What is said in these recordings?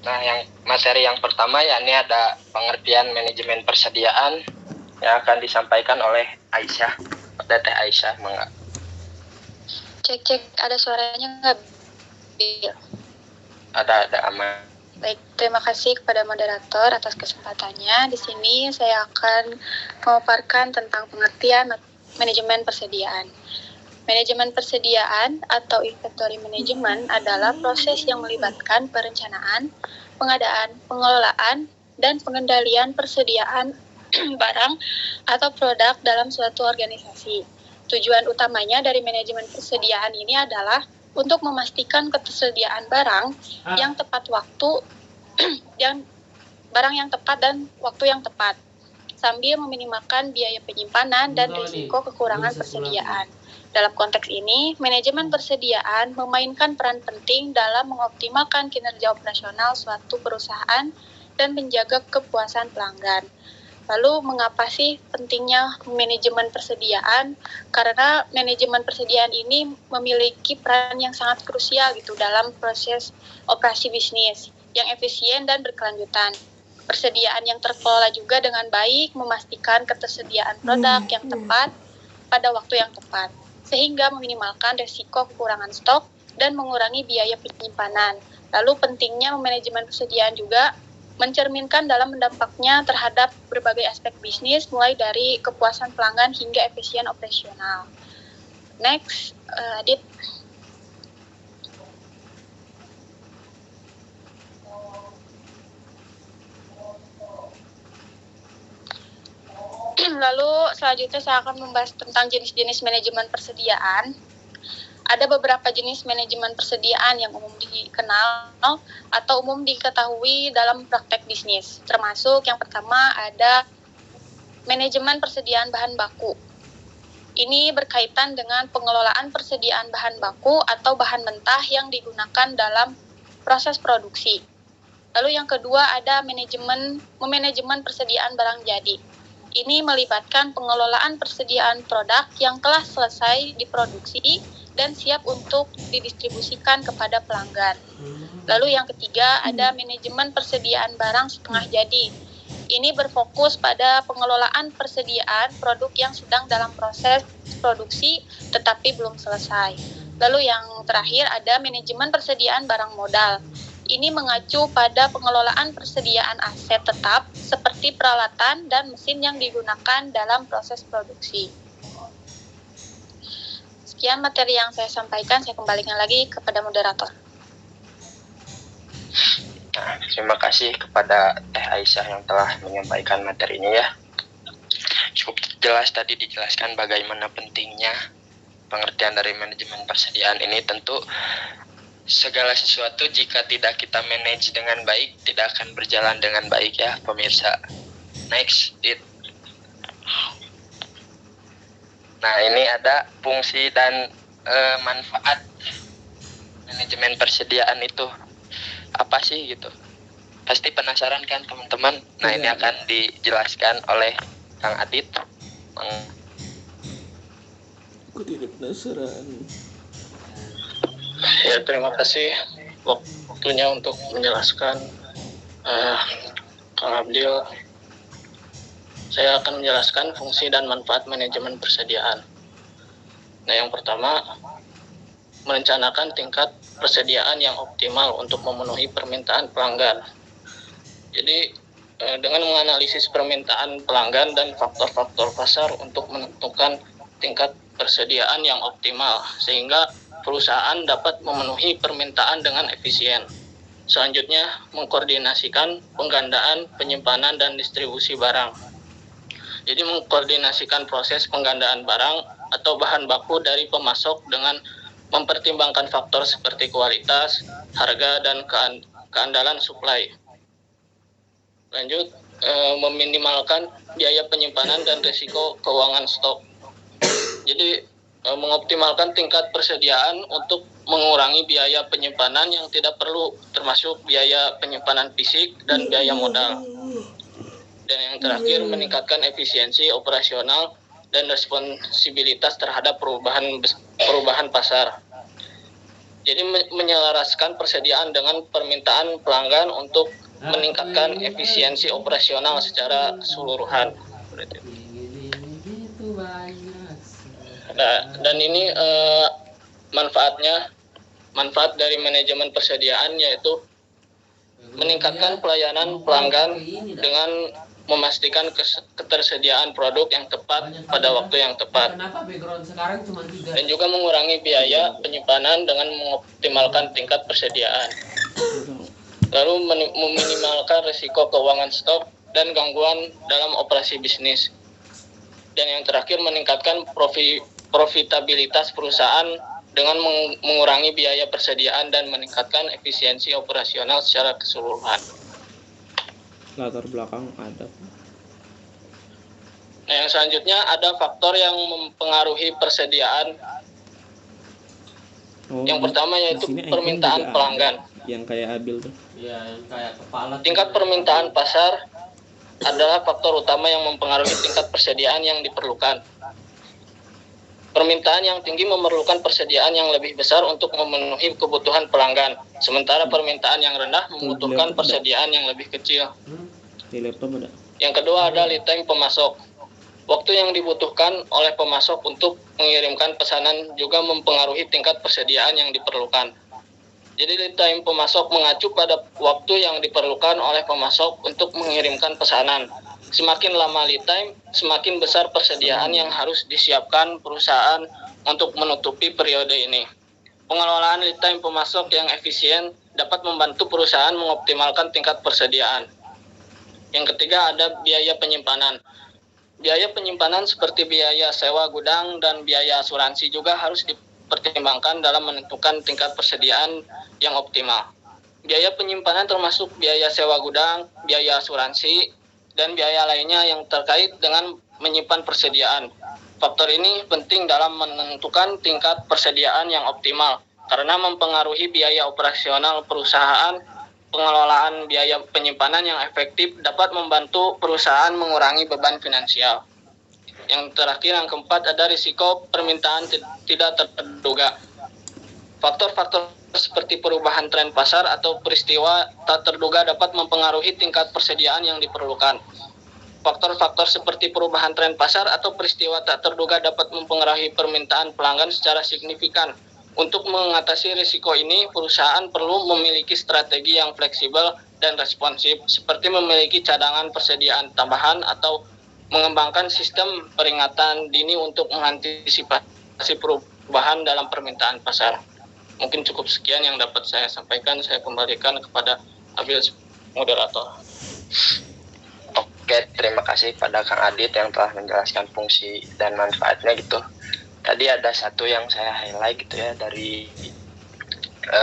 Nah, yang materi yang pertama yakni ada pengertian manajemen persediaan yang akan disampaikan oleh Aisyah. Ada Teh Aisyah, mangga. Cek, ada suaranya nggak, Bil? Ada aman. Baik, terima kasih kepada moderator atas kesempatannya. Di sini saya akan memaparkan tentang pengertian manajemen persediaan. Manajemen persediaan atau inventory management adalah proses yang melibatkan perencanaan, pengadaan, pengelolaan, dan pengendalian persediaan barang atau produk dalam suatu organisasi. Tujuan utamanya dari manajemen persediaan ini adalah untuk memastikan ketersediaan barang yang tepat waktu barang yang tepat dan waktu yang tepat, sambil meminimalkan biaya penyimpanan dan risiko kekurangan persediaan. Dalam konteks ini, manajemen persediaan memainkan peran penting dalam mengoptimalkan kinerja operasional suatu perusahaan dan menjaga kepuasan pelanggan. Lalu, mengapa sih pentingnya manajemen persediaan? Karena manajemen persediaan ini memiliki peran yang sangat krusial gitu dalam proses operasi bisnis yang efisien dan berkelanjutan. Persediaan yang terkelola juga dengan baik memastikan ketersediaan produk yang tepat pada waktu yang tepat, sehingga meminimalkan risiko kekurangan stok dan mengurangi biaya penyimpanan. Lalu pentingnya manajemen persediaan juga mencerminkan dalam dampaknya terhadap berbagai aspek bisnis, mulai dari kepuasan pelanggan hingga efisien operasional. Next, Adit. Lalu selanjutnya saya akan membahas tentang jenis-jenis manajemen persediaan. Ada beberapa jenis manajemen persediaan yang umum dikenal atau umum diketahui dalam praktek bisnis. Termasuk yang pertama ada manajemen persediaan bahan baku. Ini berkaitan dengan pengelolaan persediaan bahan baku atau bahan mentah yang digunakan dalam proses produksi. Lalu yang kedua ada manajemen persediaan barang jadi. Ini melibatkan pengelolaan persediaan produk yang telah selesai diproduksi dan siap untuk didistribusikan kepada pelanggan. Lalu yang ketiga ada manajemen persediaan barang setengah jadi. Ini berfokus pada pengelolaan persediaan produk yang sedang dalam proses produksi tetapi belum selesai. Lalu yang terakhir ada manajemen persediaan barang modal. Ini mengacu pada pengelolaan persediaan aset tetap seperti peralatan dan mesin yang digunakan dalam proses produksi. Sekian materi yang saya sampaikan, saya kembalikan lagi kepada moderator. Nah, terima kasih kepada Teh Aisyah yang telah menyampaikan materinya ya. Cukup jelas tadi dijelaskan bagaimana pentingnya pengertian dari manajemen persediaan ini. Tentu segala sesuatu jika tidak kita manage dengan baik tidak akan berjalan dengan baik ya pemirsa. Next, Nah, ini ada fungsi dan manfaat manajemen persediaan itu apa sih gitu. Pasti penasaran kan teman-teman? Nah, ini akan dijelaskan oleh Kang Adit. Aku tidak penasaran. Ya, terima kasih waktunya untuk menjelaskan Kang Abdil. Saya akan menjelaskan fungsi dan manfaat manajemen persediaan. Nah, yang pertama, merencanakan tingkat persediaan yang optimal untuk memenuhi permintaan pelanggan. Jadi, dengan menganalisis permintaan pelanggan dan faktor-faktor pasar untuk menentukan tingkat persediaan yang optimal, sehingga perusahaan dapat memenuhi permintaan dengan efisien. Selanjutnya, mengkoordinasikan penggandaan, penyimpanan, dan distribusi barang. Jadi mengkoordinasikan proses penggandaan barang atau bahan baku dari pemasok dengan mempertimbangkan faktor seperti kualitas, harga, dan keandalan suplai. Lanjut, meminimalkan biaya penyimpanan dan risiko keuangan stok. Jadi mengoptimalkan tingkat persediaan untuk mengurangi biaya penyimpanan yang tidak perlu, termasuk biaya penyimpanan fisik dan biaya modal. Dan yang terakhir, meningkatkan efisiensi operasional dan responsibilitas terhadap perubahan pasar. Jadi menyelaraskan persediaan dengan permintaan pelanggan untuk meningkatkan efisiensi operasional secara keseluruhan. Nah, dan ini manfaat dari manajemen persediaan yaitu meningkatkan pelayanan pelanggan dengan memastikan ketersediaan produk yang tepat pada waktu yang tepat. Dan juga mengurangi biaya penyimpanan dengan mengoptimalkan tingkat persediaan. Lalu meminimalkan risiko keuangan stok dan gangguan dalam operasi bisnis. Dan yang terakhir meningkatkan profitabilitas perusahaan dengan mengurangi biaya persediaan dan meningkatkan efisiensi operasional secara keseluruhan. Latar belakang ada. Nah, yang selanjutnya ada faktor yang mempengaruhi persediaan. Yang pertama yaitu permintaan pelanggan. Yang kayak Abil tuh. Iya, yang kayak kepala. Tingkat permintaan pasar adalah faktor utama yang mempengaruhi tingkat persediaan yang diperlukan. Permintaan yang tinggi memerlukan persediaan yang lebih besar untuk memenuhi kebutuhan pelanggan, sementara permintaan yang rendah membutuhkan persediaan yang lebih kecil. Di laptop ada. Yang kedua ada lead time pemasok. Waktu yang dibutuhkan oleh pemasok untuk mengirimkan pesanan juga mempengaruhi tingkat persediaan yang diperlukan. Jadi lead time pemasok mengacu pada waktu yang diperlukan oleh pemasok untuk mengirimkan pesanan. Semakin lama lead time, semakin besar persediaan yang harus disiapkan perusahaan untuk menutupi periode ini. Pengelolaan lead time pemasok yang efisien dapat membantu perusahaan mengoptimalkan tingkat persediaan. Yang ketiga ada biaya penyimpanan. Biaya penyimpanan seperti biaya sewa gudang dan biaya asuransi juga harus dipertimbangkan dalam menentukan tingkat persediaan yang optimal. Biaya penyimpanan termasuk biaya sewa gudang, biaya asuransi, dan biaya lainnya yang terkait dengan menyimpan persediaan. Faktor ini penting dalam menentukan tingkat persediaan yang optimal karena mempengaruhi biaya operasional perusahaan. Pengelolaan biaya penyimpanan yang efektif dapat membantu perusahaan mengurangi beban finansial. Yang terakhir, yang keempat, ada risiko permintaan tidak terduga. Faktor-faktor seperti perubahan tren pasar atau peristiwa tak terduga dapat mempengaruhi tingkat persediaan yang diperlukan. Faktor-faktor seperti perubahan tren pasar atau peristiwa tak terduga dapat mempengaruhi permintaan pelanggan secara signifikan. Untuk mengatasi risiko ini, perusahaan perlu memiliki strategi yang fleksibel dan responsif, seperti memiliki cadangan persediaan tambahan atau mengembangkan sistem peringatan dini untuk mengantisipasi perubahan dalam permintaan pasar. Mungkin cukup sekian yang dapat saya sampaikan. Saya kembalikan kepada Abil moderator. Oke, terima kasih pada Kang Adit yang telah menjelaskan fungsi dan manfaatnya gitu. Tadi ada satu yang saya highlight gitu ya dari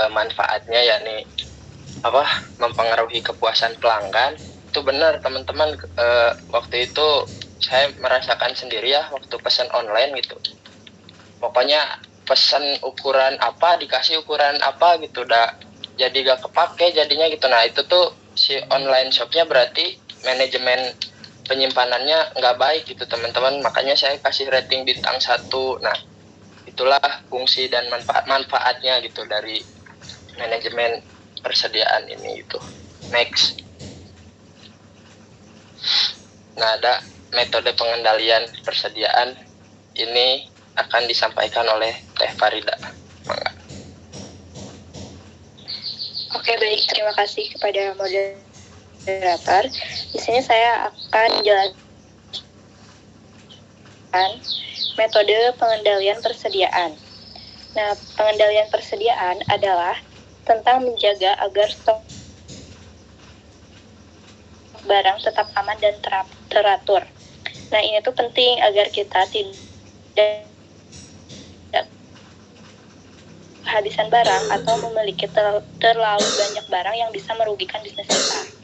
manfaatnya, yakni mempengaruhi kepuasan pelanggan. Itu benar teman-teman, waktu itu saya merasakan sendiri ya waktu pesan online gitu. Pokoknya pesan ukuran apa dikasih ukuran apa gitu, udah jadi gak kepake jadinya gitu. Nah itu tuh si online shopnya berarti manajemen penyimpanannya nggak baik gitu teman-teman, makanya saya kasih rating bintang 1. Nah itulah fungsi dan manfaatnya gitu dari manajemen persediaan ini gitu. Next. Nah ada metode pengendalian persediaan, ini akan disampaikan oleh Teh Farida. Mangga. Oke, baik, terima kasih kepada moderator. Di sini saya akan jelaskan metode pengendalian persediaan. Nah, pengendalian persediaan adalah tentang menjaga agar stok barang tetap aman dan teratur. Nah, ini tuh penting agar kita tidak kehabisan barang atau memiliki terlalu banyak barang yang bisa merugikan bisnis kita.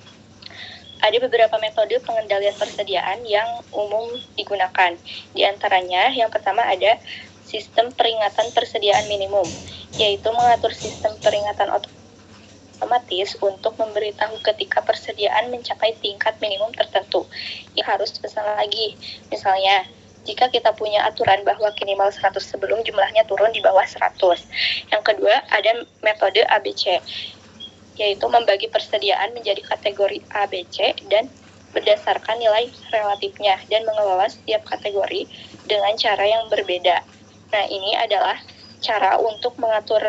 Ada beberapa metode pengendalian persediaan yang umum digunakan. Di antaranya, yang pertama ada sistem peringatan persediaan minimum, yaitu mengatur sistem peringatan otomatis untuk memberitahu ketika persediaan mencapai tingkat minimum tertentu yang harus pesan lagi. Misalnya, jika kita punya aturan bahwa minimal 100 sebelum jumlahnya turun di bawah 100. Yang kedua, ada metode ABC, yaitu membagi persediaan menjadi kategori A, B, C, dan berdasarkan nilai relatifnya, dan mengelola setiap kategori dengan cara yang berbeda. Nah, ini adalah cara untuk mengatur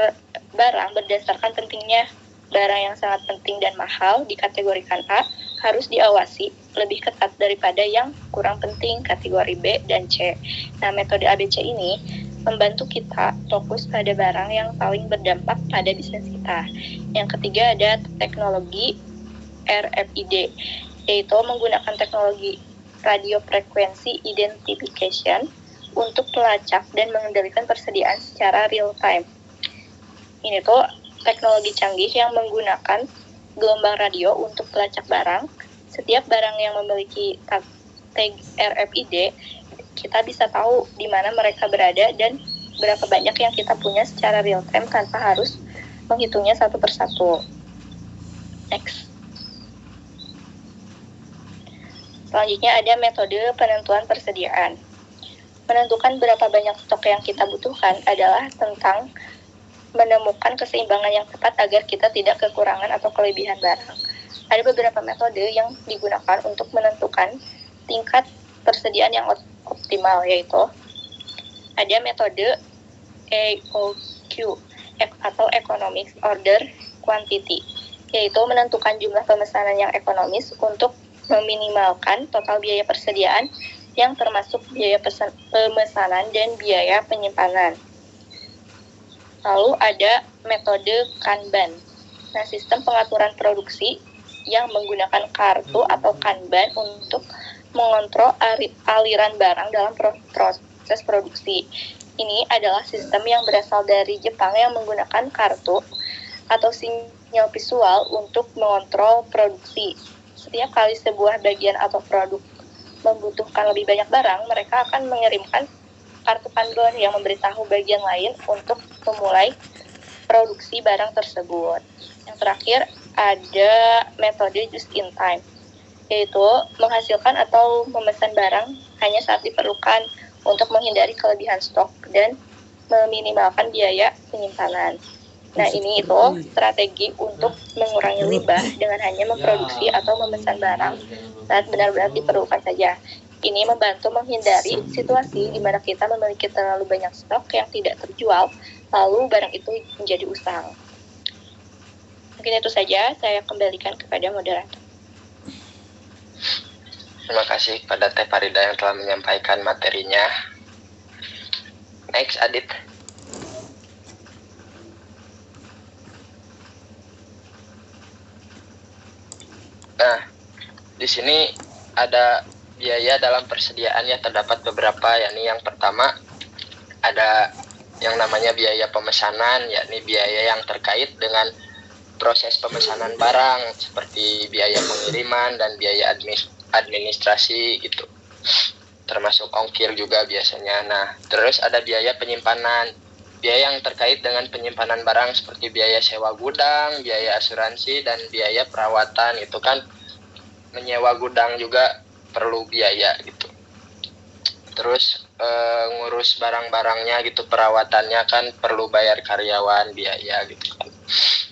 barang berdasarkan pentingnya. Barang yang sangat penting dan mahal dikategorikan A harus diawasi lebih ketat daripada yang kurang penting kategori B dan C. Nah, metode ABC ini membantu kita fokus pada barang yang paling berdampak pada bisnis kita. Yang ketiga ada teknologi RFID, yaitu menggunakan teknologi radio frequency identification untuk melacak dan mengendalikan persediaan secara real time. Ini tuh teknologi canggih yang menggunakan gelombang radio untuk pelacak barang. Setiap barang yang memiliki tag RFID, kita bisa tahu di mana mereka berada dan berapa banyak yang kita punya secara real time tanpa harus menghitungnya satu persatu. Next. Selanjutnya ada metode penentuan persediaan. Menentukan berapa banyak stok yang kita butuhkan adalah tentang menemukan keseimbangan yang tepat agar kita tidak kekurangan atau kelebihan barang. Ada beberapa metode yang digunakan untuk menentukan tingkat persediaan yang optimal, yaitu ada metode EOQ atau Economics Order Quantity, yaitu menentukan jumlah pemesanan yang ekonomis untuk meminimalkan total biaya persediaan yang termasuk biaya pemesanan dan biaya penyimpanan. Lalu ada metode Kanban. Nah, sistem pengaturan produksi yang menggunakan kartu atau Kanban untuk mengontrol aliran barang dalam proses produksi. Ini adalah sistem yang berasal dari Jepang yang menggunakan kartu atau sinyal visual untuk mengontrol produksi. Setiap kali sebuah bagian atau produk membutuhkan lebih banyak barang, mereka akan mengirimkan kartu Kanban yang memberitahu bagian lain untuk memulai produksi barang tersebut. Yang terakhir ada metode just in time, yaitu menghasilkan atau memesan barang hanya saat diperlukan untuk menghindari kelebihan stok dan meminimalkan biaya penyimpanan. Nah, ini itu strategi untuk mengurangi limbah dengan hanya memproduksi atau memesan barang saat benar-benar diperlukan saja. Ini membantu menghindari situasi di mana kita memiliki terlalu banyak stok yang tidak terjual, lalu barang itu menjadi usang. Mungkin itu saja, saya kembalikan kepada moderator. Terima kasih kepada Teh Farida yang telah menyampaikan materinya. Next, Adit. Nah, di sini ada biaya dalam persediaannya terdapat beberapa, yakni yang pertama ada yang namanya biaya pemesanan, yakni biaya yang terkait dengan proses pemesanan barang seperti biaya pengiriman dan biaya administrasi gitu, termasuk ongkir juga biasanya. Nah, terus ada biaya penyimpanan, biaya yang terkait dengan penyimpanan barang seperti biaya sewa gudang, biaya asuransi, dan biaya perawatan. Itu kan menyewa gudang juga perlu biaya gitu. Terus ngurus barang-barangnya gitu, perawatannya kan perlu bayar karyawan, biaya gitu kan.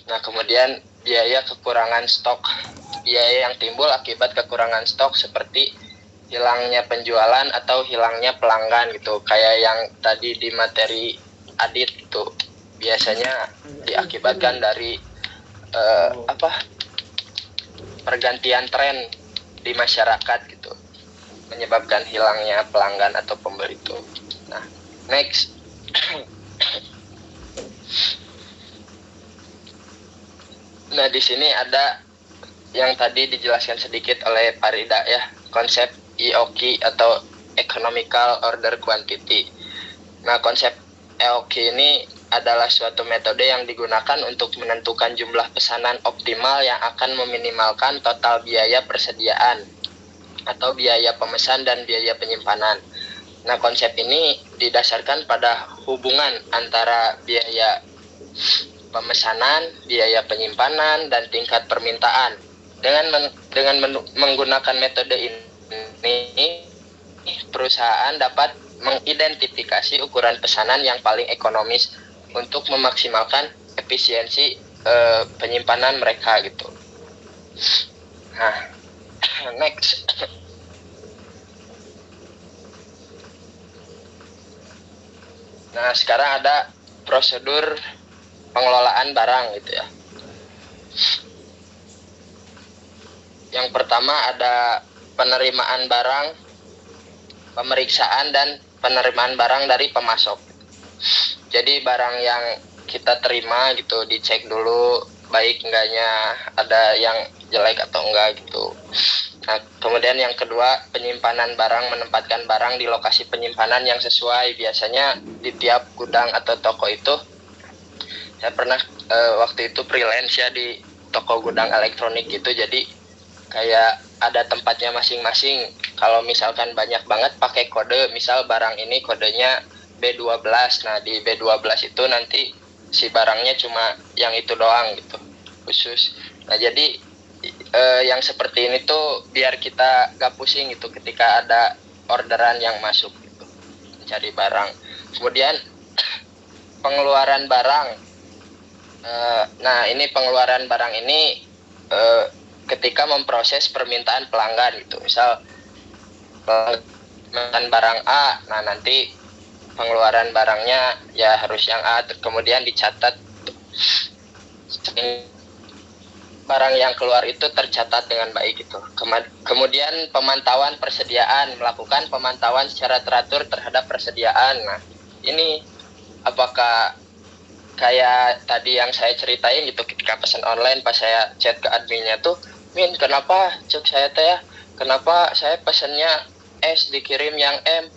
Nah, kemudian biaya kekurangan stok, biaya yang timbul akibat kekurangan stok seperti hilangnya penjualan atau hilangnya pelanggan gitu, kayak yang tadi di materi Adit gitu, biasanya diakibatkan dari pergantian tren di masyarakat gitu, menyebabkan hilangnya pelanggan atau pembeli itu. Nah, next. Nah, di sini ada yang tadi dijelaskan sedikit oleh Farida ya, konsep EOQ atau Economical Order Quantity. Nah, konsep EOQ ini adalah suatu metode yang digunakan untuk menentukan jumlah pesanan optimal yang akan meminimalkan total biaya persediaan atau biaya pemesan dan biaya penyimpanan. Nah, konsep ini didasarkan pada hubungan antara biaya pemesanan, biaya penyimpanan, dan tingkat permintaan. Dengan menggunakan metode ini, perusahaan dapat mengidentifikasi ukuran pesanan yang paling ekonomis untuk memaksimalkan efisiensi penyimpanan mereka gitu. Nah, next. Nah, sekarang ada prosedur pengelolaan barang gitu ya. Yang pertama ada penerimaan barang, pemeriksaan dan penerimaan barang dari pemasok. Jadi barang yang kita terima gitu dicek dulu baik enggaknya, ada yang jelek atau enggak gitu. Nah, kemudian yang kedua, penyimpanan barang, menempatkan barang di lokasi penyimpanan yang sesuai. Biasanya di tiap gudang atau toko itu, saya pernah waktu itu freelance ya di toko gudang elektronik gitu, jadi kayak ada tempatnya masing-masing. Kalau misalkan banyak banget pakai kode, misal barang ini kodenya B12, nah di B12 itu nanti si barangnya cuma yang itu doang gitu, khusus. Nah jadi yang seperti ini tuh biar kita gak pusing gitu ketika ada orderan yang masuk gitu, mencari barang. Kemudian pengeluaran barang, nah ini pengeluaran barang ini ketika memproses permintaan pelanggan gitu. Misal permintaan barang A, nah nanti pengeluaran barangnya ya harus yang A, kemudian dicatat barang yang keluar itu tercatat dengan baik gitu. Kemudian pemantauan persediaan, melakukan pemantauan secara teratur terhadap persediaan. Nah ini apakah kayak tadi yang saya ceritain gitu, ketika pesan online pas saya chat ke adminnya tuh, Min, kenapa cek saya teh ya, kenapa saya pesannya S dikirim yang M,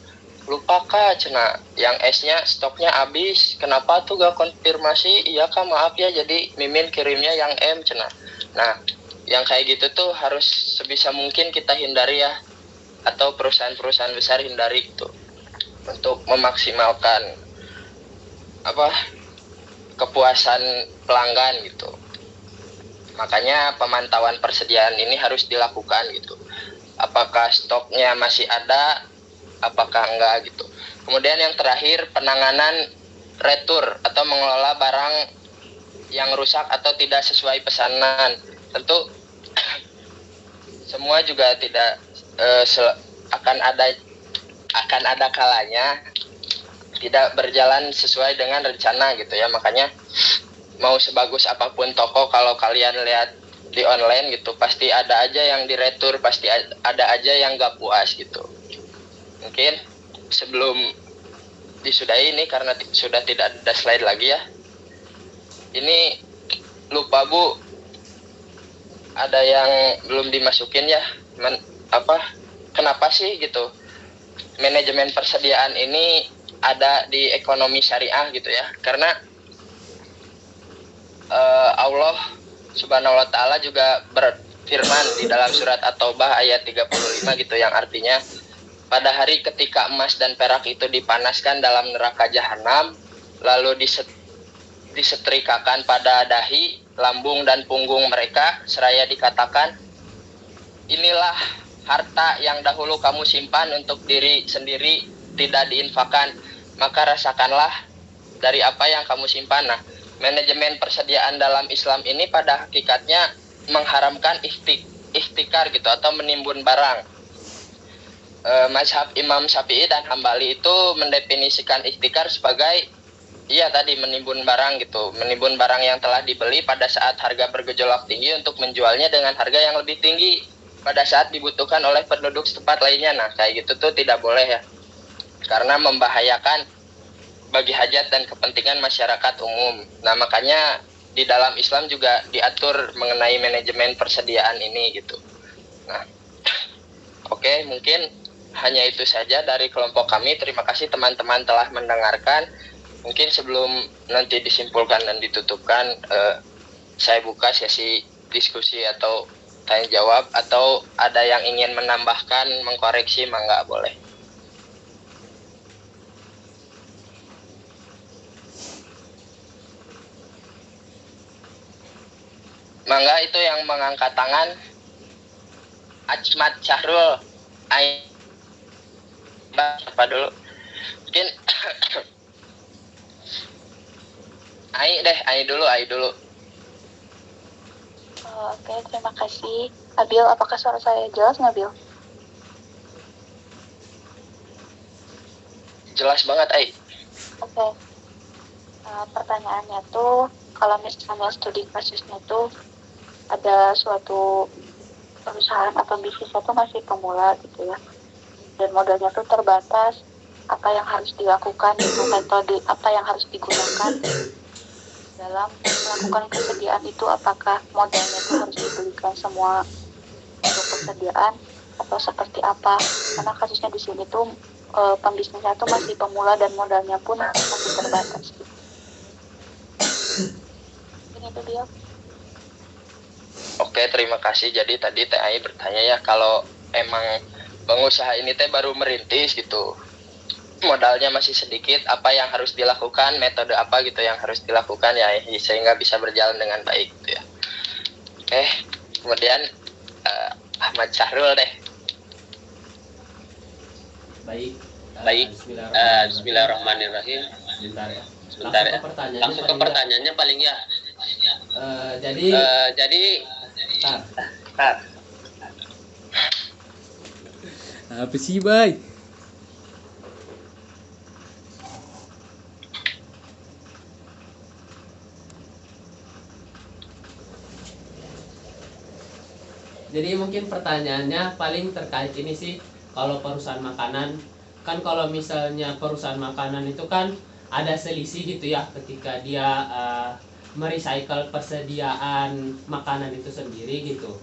lupa kak cena, yang S-nya stoknya habis, kenapa tuh gak konfirmasi? Iya kak, maaf ya, jadi Mimin kirimnya yang M cena. Nah yang kayak gitu tuh harus sebisa mungkin kita hindari ya, atau perusahaan-perusahaan besar hindari gitu, untuk memaksimalkan kepuasan pelanggan gitu. Makanya pemantauan persediaan ini harus dilakukan gitu. Apakah stoknya masih ada, apakah enggak gitu. Kemudian yang terakhir, penanganan retur atau mengelola barang yang rusak atau tidak sesuai pesanan. Tentu semua juga tidak akan ada kalanya tidak berjalan sesuai dengan rencana gitu ya. Makanya mau sebagus apapun toko, kalau kalian lihat di online gitu, pasti ada aja yang diretur, pasti ada aja yang gak puas gitu. Mungkin sebelum disudahi ini, karena sudah tidak ada slide lagi ya, ini lupa Bu, ada yang belum dimasukin ya, kenapa sih gitu manajemen persediaan ini ada di ekonomi syariah gitu ya. Karena Allah Subhanahu wa Ta'ala juga berfirman di dalam surat At-Taubah ayat 35 gitu, yang artinya pada hari ketika emas dan perak itu dipanaskan dalam neraka jahanam, lalu disetrikakan pada dahi, lambung dan punggung mereka, seraya dikatakan, inilah harta yang dahulu kamu simpan untuk diri sendiri, tidak diinfakkan, maka rasakanlah dari apa yang kamu simpan. Nah, manajemen persediaan dalam Islam ini pada hakikatnya mengharamkan ihtikar gitu, atau menimbun barang. Mazhab Imam Syafi'i dan Hambali itu mendefinisikan ihtikar sebagai tadi menimbun barang gitu, menimbun barang yang telah dibeli pada saat harga bergejolak tinggi untuk menjualnya dengan harga yang lebih tinggi pada saat dibutuhkan oleh penduduk setempat lainnya. Nah kayak gitu tuh tidak boleh ya, karena membahayakan bagi hajat dan kepentingan masyarakat umum. Nah makanya di dalam Islam juga diatur mengenai manajemen persediaan ini gitu. Nah oke, mungkin hanya itu saja dari kelompok kami. Terima kasih teman-teman telah mendengarkan. Mungkin sebelum nanti disimpulkan dan ditutupkan, saya buka sesi diskusi atau tanya jawab, atau ada yang ingin menambahkan, mengkoreksi, mangga boleh. Mangga, itu yang mengangkat tangan. Ajmat Syahrul. apa dulu? Mungkin Ai dulu. Oh, oke, terima kasih. Abil, apakah suara saya jelas nggak, Bil? Jelas banget, Ai. Oke. Pertanyaannya tuh, kalau misalnya studi kasusnya tuh ada suatu perusahaan atau bisnis itu masih pemula gitu ya, dan modalnya tuh terbatas, apa yang harus dilakukan, itu metode apa yang harus digunakan dalam melakukan persediaan itu, apakah modalnya itu harus dibelikan semua untuk persediaan atau seperti apa? Karena kasusnya di sini tuh pembisnisnya tuh masih pemula dan modalnya pun masih terbatas. Ini tuh dia. Oke, terima kasih. Jadi tadi TAI bertanya ya, kalau emang pengusaha ini teh baru merintis gitu, modalnya masih sedikit, apa yang harus dilakukan, metode apa gitu yang harus dilakukan ya, sehingga bisa berjalan dengan baik gitu ya. Oke, kemudian Ahmad Syahrul deh. Baik. Bismillahirrahmanirrahim. Sebentar ya. Langsung ke pertanyaannya paling ya. Jadi Apa sih, Bay? Jadi mungkin pertanyaannya paling terkait ini sih, kalau perusahaan makanan kan, kalau misalnya perusahaan makanan itu kan ada selisih gitu ya ketika dia merecycle persediaan makanan itu sendiri gitu.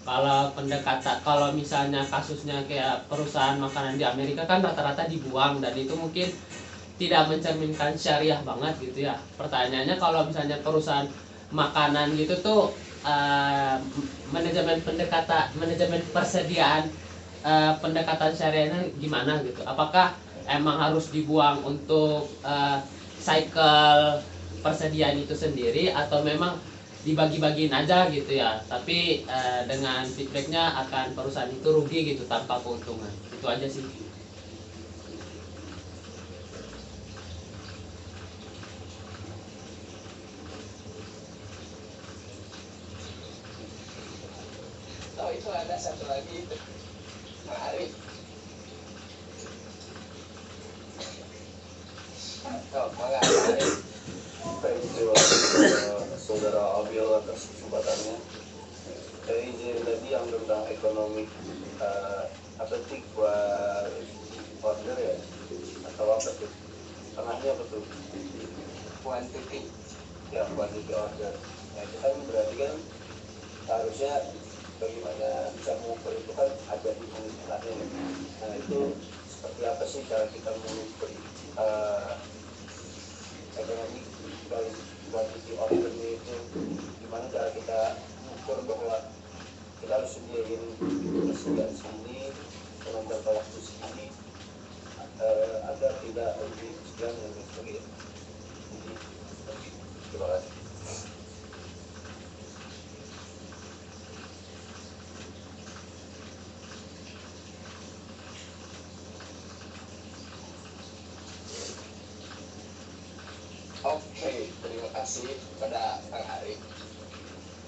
Kalau misalnya kasusnya kayak perusahaan makanan di Amerika kan rata-rata dibuang, dan itu mungkin tidak mencerminkan syariah banget gitu ya. Pertanyaannya, kalau misalnya perusahaan makanan gitu tuh manajemen persediaan pendekatan syariahnya gimana gitu? Apakah emang harus dibuang untuk cycle persediaan itu sendiri, atau memang dibagi-bagiin aja gitu ya, tapi dengan feedbacknya akan perusahaan itu rugi gitu tanpa keuntungan? Itu aja sih. Oh, itu ada satu lagi itu. Arif. Oh, mangga Arif. Baik, terima saudara Abil atas kesempatannya. Saya izin tadi yang tentang ekonomi apetik buat order ya, atau apa tuh? Tengahnya apa tuh? Quantity. Ya, quantity order. Nah, itu kan berarti kan harusnya bagaimana bisa mengukur itu kan ada di penghitungannya. Nah, itu seperti apa sih cara kita mengukur ekonomi dari quantity ordernya itu? Gimana cara kita mengukur bahwa kita harus sediain persediaan segini dengan jangka waktu segini agar tidak lebih sekian dan sebagainya. Jadi, terima kasih. Oke, terima kasih kepada Kang Arif.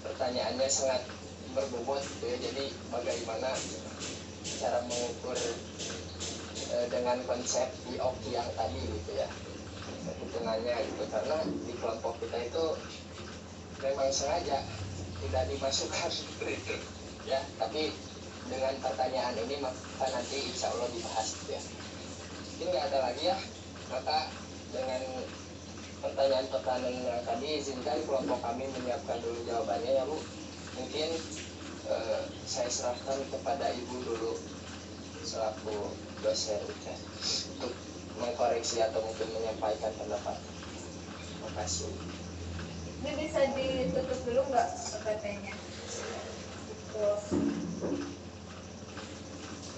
Pertanyaannya sangat berbobot gitu ya. Jadi bagaimana cara mengukur dengan konsep IOQ yang tadi gitu ya, hitungannya gitu. Karena di kelompok kita itu memang sengaja tidak dimasukkan gitu ya. Tapi dengan pertanyaan ini maka nanti insya Allah dibahas gitu ya. Ini nggak ada lagi ya, maka dengan pertanyaan-pertanyaan yang tadi izinkan kelompok kami menyiapkan dulu jawabannya ya Bu. Mungkin saya serahkan kepada Ibu dulu selaku dosen untuk mengkoreksi atau mungkin menyampaikan pendapat. Terima kasih. Ini bisa ditutup dulu nggak PPT-nya?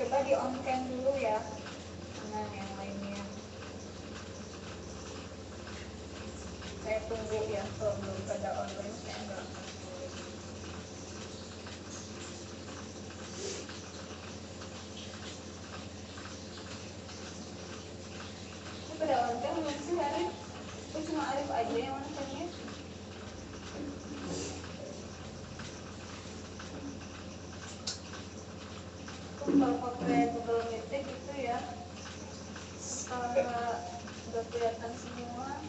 Coba di on cam dulu ya. Nah, yang lainnya. Saya tunggu ya, kalau belum pada online saya nggak akan tulis. kalau pakai Google Meeting itu ya udah kelihatan semua.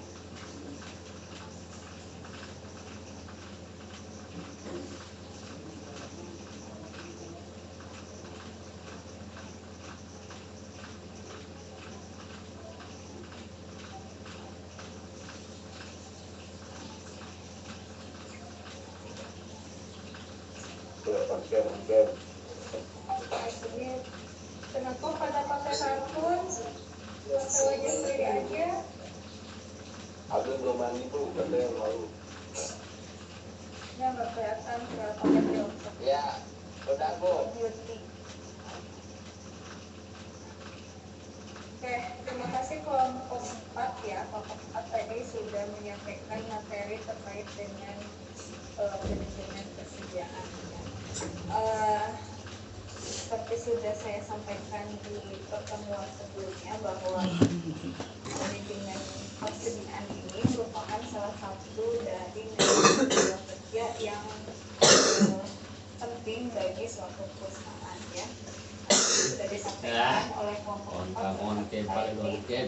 Game. Ini kenapa pada pakai kartun? Pakai wajah sendiri aja. Aku belum mandi tuh, katanya yang malu. Ya nggak kelihatan kalau pakai filter. Ya, udah kok. Beauty. Oke, terima kasih kelompok 4 ya. Kelompok 4 tadi sudah menyampaikan materi terkait dengan manajemen persediaan. Seperti sudah saya sampaikan di pertemuan sebelumnya bahwa manajemen persediaan ini merupakan salah satu dari manajemen kerja yang penting bagi suatu perusahaan ya. Sudah disampaikan oleh kelompok 4 terkait dengan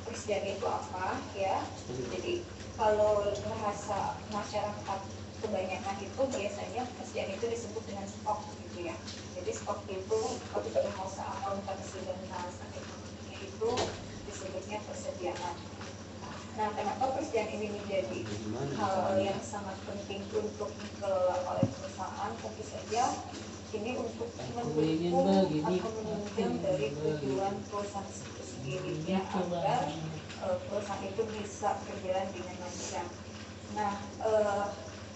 persediaan itu apa ya. Jadi kalau bahasa masyarakat kebanyakan itu biasanya persediaan itu disebut dengan stok gitu ya. Jadi stok itu kalau kita bahasa akuntansi dan bahasa ekonominya itu disebutnya persediaan. Nah, kenapa persediaan ini menjadi hal yang sangat penting untuk dikelola oleh perusahaan? Tentu saja ini untuk mendukung atau menunjang dari tujuan perusahaan itu sendiri ya, agar perusahaan itu bisa berjalan dengan lancar. Nah,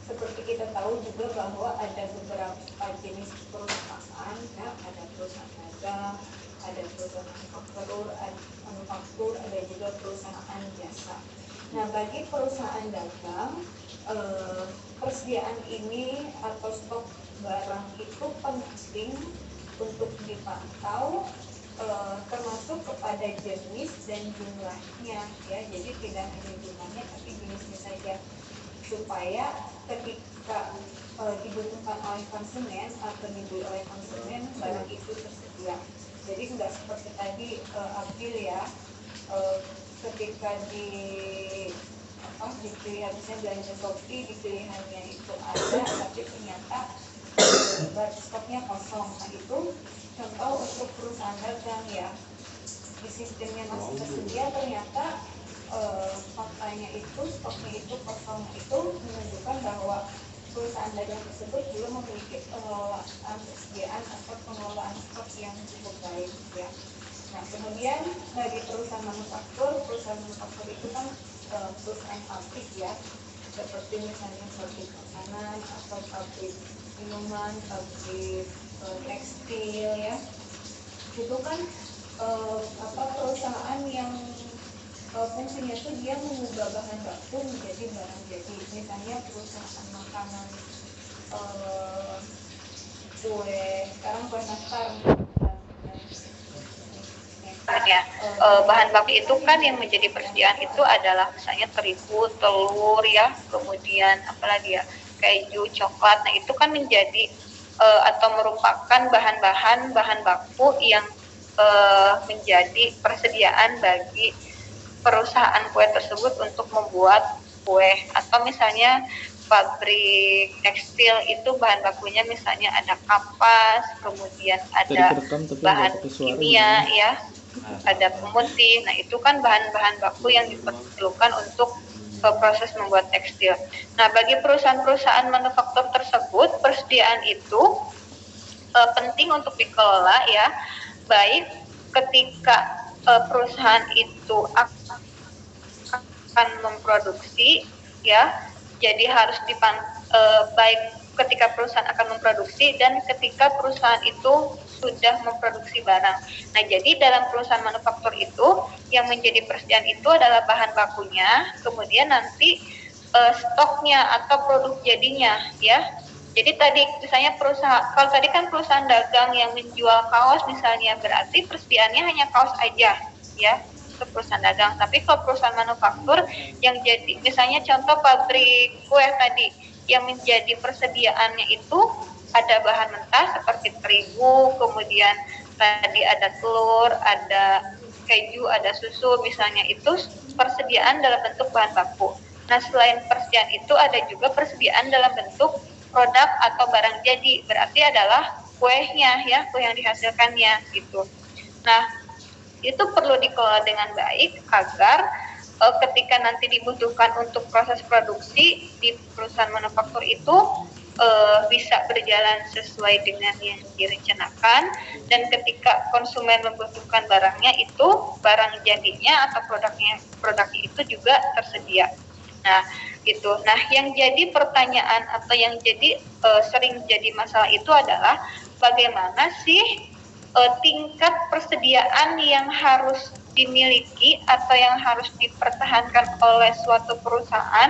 seperti kita tahu juga bahwa ada beberapa jenis perusahaan ya, ada perusahaan dagang, ada perusahaan manufaktur, ada juga perusahaan jasa. Nah, bagi perusahaan dagang, persediaan ini atau stok barang itu penting untuk dipantau, termasuk kepada jenis dan jumlahnya ya. Jadi tidak hanya jumlahnya tapi jenisnya saja, supaya ketika dibutuhkan oleh konsumen atau dibeli oleh konsumen barang itu tersedia. Jadi tidak seperti tadi April ya, ketika dipilih misalnya belanja Shopee, di pilihannya itu ada tapi ternyata stoknya kosong. Nah, itu contoh untuk perusahaan dagang ya, di sistemnya masih tersedia ternyata faktanya itu stoknya itu kosong, itu menunjukkan bahwa perusahaan dagang tersebut belum memiliki pengelolaan persediaan atau pengelolaan stok yang cukup baik ya. Nah, kemudian bagi perusahaan manufaktur itu kan perusahaan pabrik ya, seperti misalnya pabrik makanan atau pabrik minuman, pabrik tekstil ya. Itu kan perusahaan yang fungsinya itu dia mengubah bahan baku menjadi barang jadi. Misalnya perusahaan makanan, kue, sekarang kue nastar ya, bahan baku itu kan yang menjadi persediaan itu adalah misalnya terigu, telur ya, kemudian apalagi ya, keju, coklat. Nah, itu kan menjadi atau merupakan bahan baku yang menjadi persediaan bagi perusahaan kue tersebut untuk membuat kue. Atau misalnya pabrik tekstil itu bahan bakunya misalnya ada kapas, kemudian ada bahan kimia ya, ada pemutih. Nah, itu kan bahan-bahan baku yang diperlukan untuk proses membuat tekstil. Nah, bagi perusahaan-perusahaan manufaktur tersebut, persediaan itu penting untuk dikelola ya, baik ketika perusahaan itu akan memproduksi ya, jadi harus baik ketika perusahaan akan memproduksi dan ketika perusahaan itu sudah memproduksi barang. Nah, jadi dalam perusahaan manufaktur itu yang menjadi persediaan itu adalah bahan bakunya, kemudian nanti stoknya atau produk jadinya ya. Jadi tadi misalnya kalau tadi kan perusahaan dagang yang menjual kaos misalnya, berarti persediaannya hanya kaos aja ya, itu perusahaan dagang. Tapi kalau perusahaan manufaktur yang jadi misalnya contoh pabrik kue tadi, yang menjadi persediaannya itu ada bahan mentah seperti terigu, kemudian tadi ada telur, ada keju, ada susu, misalnya itu persediaan dalam bentuk bahan baku. Nah, selain persediaan itu ada juga persediaan dalam bentuk produk atau barang jadi, berarti adalah kuehnya ya, kue yang dihasilkannya gitu. Nah, itu perlu dikelola dengan baik agar ketika nanti dibutuhkan untuk proses produksi di perusahaan manufaktur itu bisa berjalan sesuai dengan yang direncanakan, dan ketika konsumen membutuhkan barangnya itu barang jadinya atau produknya itu juga tersedia. Nah, gitu. Nah, yang jadi pertanyaan atau yang jadi sering jadi masalah itu adalah bagaimana sih tingkat persediaan yang harus dimiliki atau yang harus dipertahankan oleh suatu perusahaan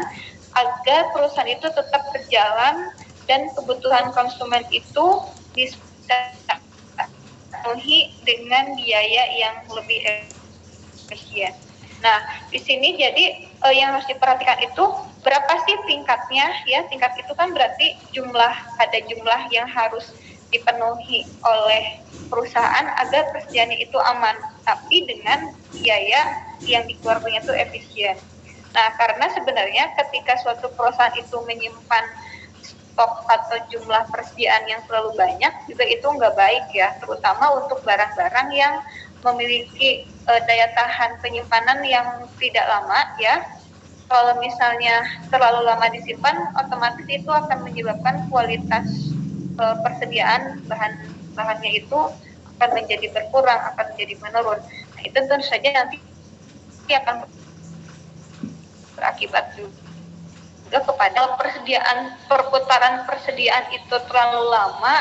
agar perusahaan itu tetap berjalan dan kebutuhan konsumen itu bisa dipenuhi dengan biaya yang lebih efisien. Nah, di sini jadi yang harus diperhatikan itu berapa sih tingkatnya ya? Tingkat itu kan berarti ada jumlah yang harus dipenuhi oleh perusahaan agar persediaannya itu aman, tapi dengan biaya yang dikeluarkannya itu efisien. Nah, karena sebenarnya ketika suatu perusahaan itu menyimpan stok atau jumlah persediaan yang terlalu banyak juga itu nggak baik ya, terutama untuk barang-barang yang memiliki daya tahan penyimpanan yang tidak lama ya. Kalau misalnya terlalu lama disimpan, otomatis itu akan menyebabkan kualitas persediaan bahannya itu akan menjadi berkurang, akan menjadi menurun. Nah, itu tentu saja nanti akan berakibat juga kepada perputaran persediaan itu terlalu lama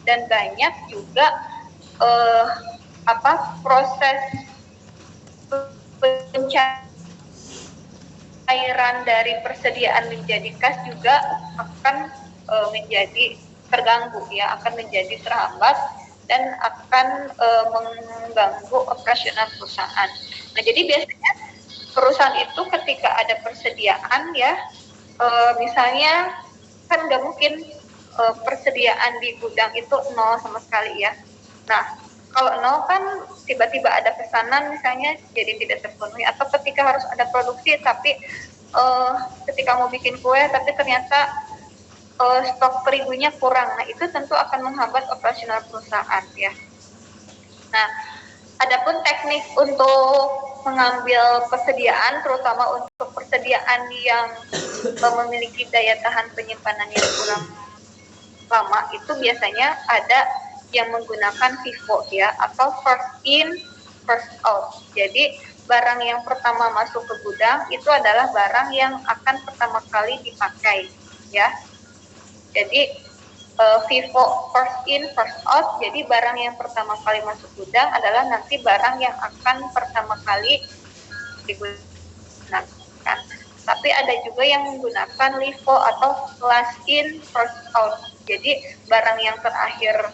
dan banyak juga proses pencairan dari persediaan menjadi kas juga akan menjadi terganggu ya, akan menjadi terhambat dan akan mengganggu operasional perusahaan. Nah, jadi biasanya perusahaan itu ketika ada persediaan ya, misalnya kan nggak mungkin persediaan di gudang itu nol sama sekali ya. Nah, kalau nol kan tiba-tiba ada pesanan misalnya jadi tidak terpenuhi, atau ketika harus ada produksi tapi ketika mau bikin kue tapi ternyata stok terigunya kurang. Nah, itu tentu akan menghambat operasional perusahaan ya. Nah, adapun teknik untuk mengambil persediaan, terutama untuk persediaan yang memiliki daya tahan penyimpanan yang kurang lama, itu biasanya ada yang menggunakan FIFO ya, atau first in first out. Jadi barang yang pertama masuk ke gudang itu adalah barang yang akan pertama kali dipakai ya. Jadi FIFO first in first out, jadi barang yang pertama kali masuk gudang adalah nanti barang yang akan pertama kali digunakan. Tapi ada juga yang menggunakan LIFO atau last in first out, jadi barang yang terakhir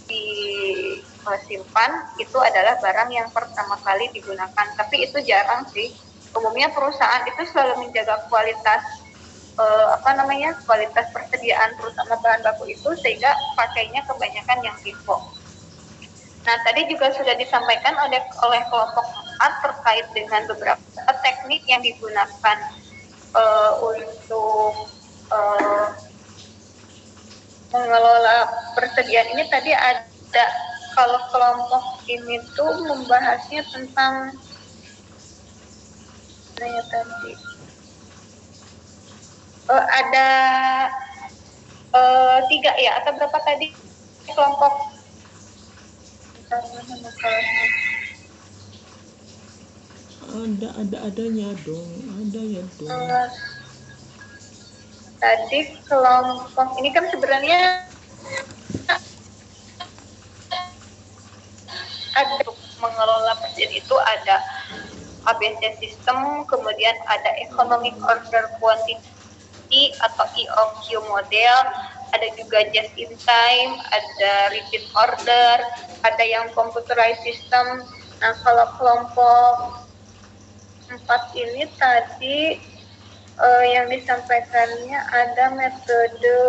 disimpan itu adalah barang yang pertama kali digunakan. Tapi itu jarang sih, umumnya perusahaan itu selalu menjaga kualitas kualitas persediaan terutama bahan baku itu, sehingga pakainya kebanyakan yang FIFO. Nah, tadi juga sudah disampaikan oleh kelompok 4 terkait dengan beberapa teknik yang digunakan untuk mengelola persediaan ini. Tadi ada, kalau kelompok ini tuh membahasnya tentang ada 3 ya, atau berapa tadi kelompok? Adanya dong. Tadi kelompok ini kan sebenarnya ada mengelola persediaan itu ada ABC system, kemudian ada economic order quantity atau EOQ model, ada juga just in time, ada repeat order, ada yang computerized system. Nah, kalau kelompok 4 ini tadi yang disampaikannya ada metode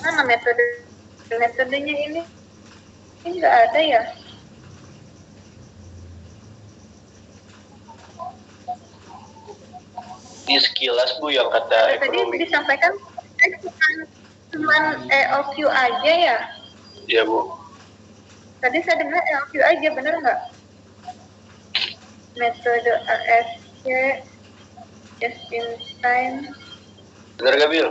Mana metodenya ini? Ini nggak ada ya? Di sekilas Bu yang kata Tadi ekonomi. disampaikan cuman EOQ aja ya? Iya Bu. Tadi saya dengar EOQ aja, bener nggak? Metode ASC, just in time. Benar gak Bil?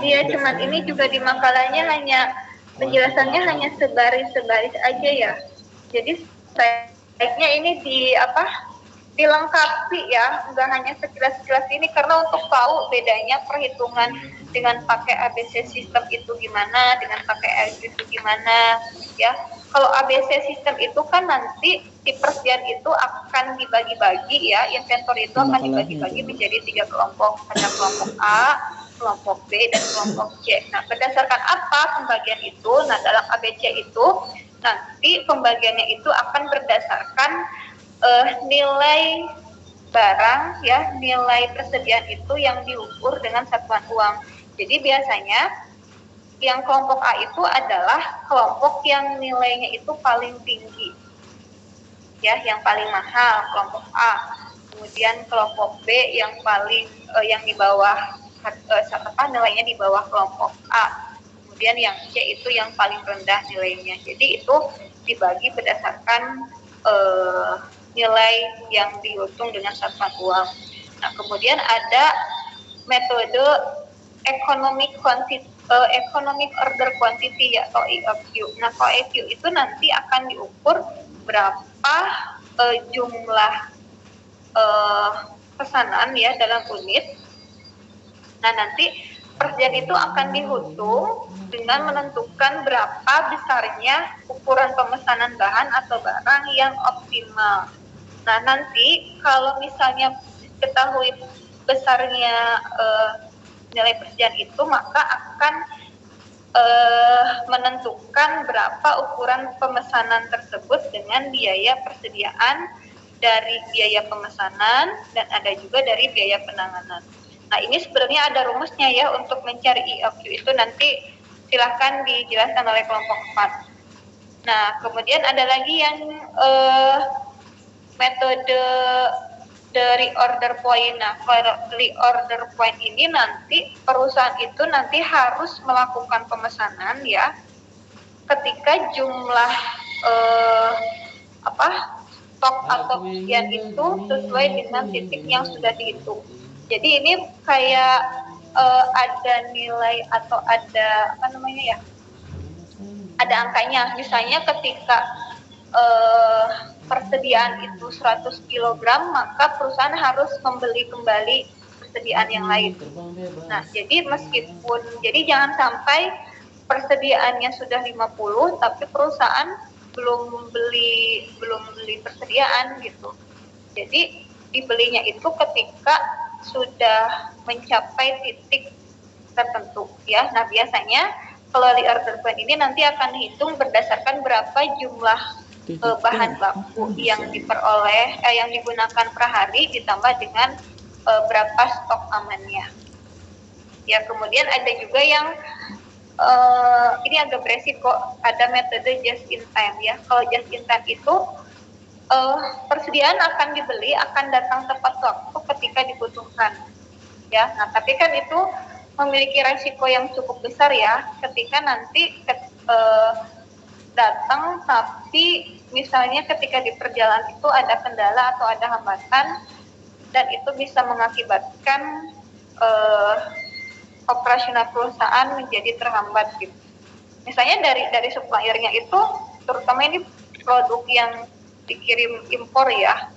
Iya, cuman ini juga di makalahnya hanya penjelasannya hanya sebaris-sebaris aja ya. Jadi sebaiknya ini dilengkapi ya, enggak hanya sekilas-sekilas ini, karena untuk tahu bedanya perhitungan dengan pakai ABC sistem itu gimana, dengan pakai LQ itu gimana ya. Kalau ABC sistem itu kan nanti di persediaan itu akan dibagi-bagi ya, inventory itu akan dibagi-bagi menjadi 3 kelompok, ada kelompok A, kelompok B, dan kelompok C. Nah, berdasarkan apa pembagian itu? Nah, dalam ABC itu nanti pembagiannya itu akan berdasarkan nilai barang ya, nilai persediaan itu yang diukur dengan satuan uang. Jadi biasanya yang kelompok A itu adalah kelompok yang nilainya itu paling tinggi ya, yang paling mahal, kelompok A. Kemudian kelompok B yang paling yang di bawah nilainya di bawah kelompok A. Kemudian yang C itu yang paling rendah nilainya. Jadi itu dibagi berdasarkan nilai yang dihitung dengan satuan uang. Nah, kemudian ada metode economic order quantity atau EOQ. Nah, kalau EOQ itu nanti akan diukur berapa jumlah pesanan ya dalam unit. Nah, nanti persediaan itu akan dihitung dengan menentukan berapa besarnya ukuran pemesanan bahan atau barang yang optimal. Nah, nanti kalau misalnya diketahui besarnya nilai persediaan itu, maka akan menentukan berapa ukuran pemesanan tersebut dengan biaya persediaan, dari biaya pemesanan, dan ada juga dari biaya penanganan. Nah, ini sebenarnya ada rumusnya ya untuk mencari EOQ itu, nanti silahkan dijelaskan oleh kelompok 4. Nah, kemudian ada lagi yang metode dari order point. Nah, dari order point ini nanti perusahaan itu nanti harus melakukan pemesanan ya ketika jumlah stok atau sekian itu sesuai dengan titik yang sudah dihitung. Jadi ini kayak ada nilai atau ada ada angkanya. Misalnya ketika persediaan itu 100 kg, maka perusahaan harus membeli kembali persediaan yang lain. Nah, jadi jadi jangan sampai persediaannya sudah 50 tapi perusahaan belum beli persediaan gitu. Jadi dibelinya itu ketika sudah mencapai titik tertentu ya. Nah, biasanya kalau di order point ini nanti akan dihitung berdasarkan berapa jumlah bahan baku yang diperoleh yang digunakan per hari ditambah dengan berapa stok amannya. Ya, kemudian ada juga yang ini agak beresiko, ada metode just in time ya. Kalau just in time itu persediaan akan dibeli, akan datang tepat waktu ketika dibutuhkan ya. Nah, tapi kan itu memiliki resiko yang cukup besar ya, ketika nanti datang tapi misalnya ketika di perjalanan itu ada kendala atau ada hambatan, dan itu bisa mengakibatkan operasional perusahaan menjadi terhambat gitu. Misalnya dari suppliernya itu, terutama ini produk yang dikirim impor ya,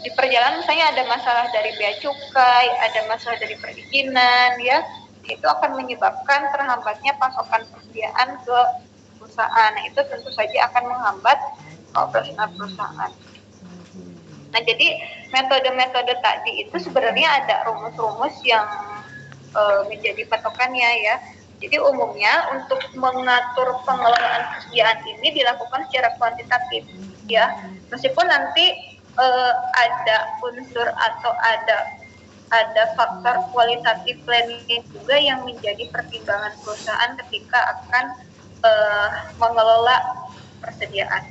di perjalanan misalnya ada masalah dari bea cukai, ada masalah dari perizinan ya, itu akan menyebabkan terhambatnya pasokan persediaan ke perusahaan. Nah, itu tentu saja akan menghambat operasional perusahaan. Nah, jadi metode-metode tadi itu sebenarnya ada rumus-rumus yang menjadi patokannya ya. Jadi umumnya untuk mengatur pengelolaan persediaan ini dilakukan secara kuantitatif ya. Meskipun nanti ada unsur atau ada ada faktor kualitatif planning juga yang menjadi pertimbangan perusahaan ketika akan mengelola persediaan.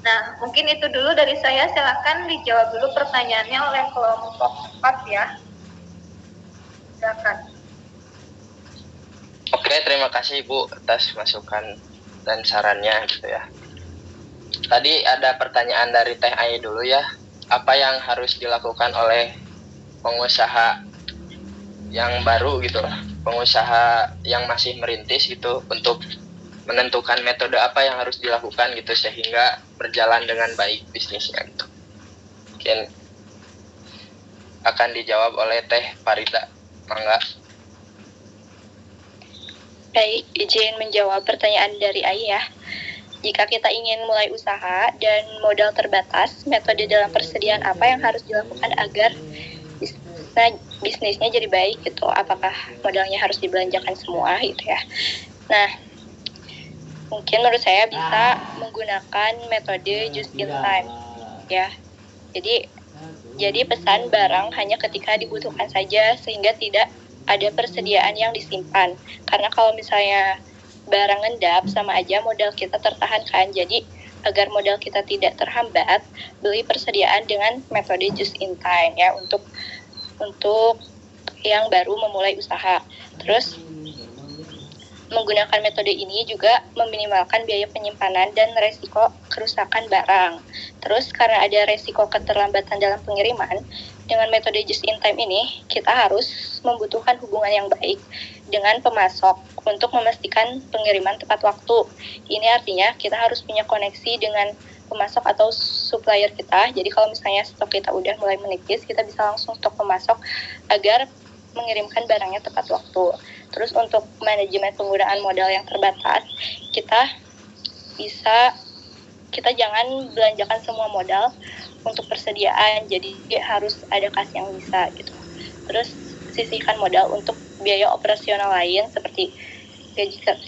Nah, mungkin itu dulu dari saya. Silakan dijawab dulu pertanyaannya oleh kelompok 4 ya. Silakan. Oke, terima kasih Bu atas masukan dan sarannya gitu ya. Tadi ada pertanyaan dari Teh Ai dulu ya. Apa yang harus dilakukan oleh pengusaha yang baru gitu lah, pengusaha yang masih merintis gitu untuk menentukan metode apa yang harus dilakukan gitu sehingga berjalan dengan baik bisnisnya gitu. Mungkin akan dijawab oleh Teh Farida. Mangga. Baik, izin menjawab pertanyaan dari Ai ya. Jika kita ingin mulai usaha dan modal terbatas, metode dalam persediaan apa yang harus dilakukan agar bisnisnya jadi baik gitu? Apakah modalnya harus dibelanjakan semua gitu ya? Nah, mungkin menurut saya bisa menggunakan metode just in time ya. Jadi pesan barang hanya ketika dibutuhkan saja sehingga tidak ada persediaan yang disimpan. Karena kalau misalnya barang ngendap sama aja modal kita tertahankan. Jadi agar modal kita tidak terhambat, beli persediaan dengan metode just in time ya untuk yang baru memulai usaha. Terus menggunakan metode ini juga meminimalkan biaya penyimpanan dan resiko kerusakan barang. Terus karena ada resiko keterlambatan dalam pengiriman, dengan metode just in time ini kita harus membutuhkan hubungan yang baik dengan pemasok untuk memastikan pengiriman tepat waktu. Ini artinya kita harus punya koneksi dengan pemasok atau supplier kita. Jadi kalau misalnya stok kita udah mulai menipis, kita bisa langsung stok pemasok agar mengirimkan barangnya tepat waktu. Terus untuk manajemen penggunaan modal yang terbatas, kita jangan belanjakan semua modal untuk persediaan, jadi harus ada kas yang bisa gitu. Terus sisihkan modal untuk biaya operasional lain seperti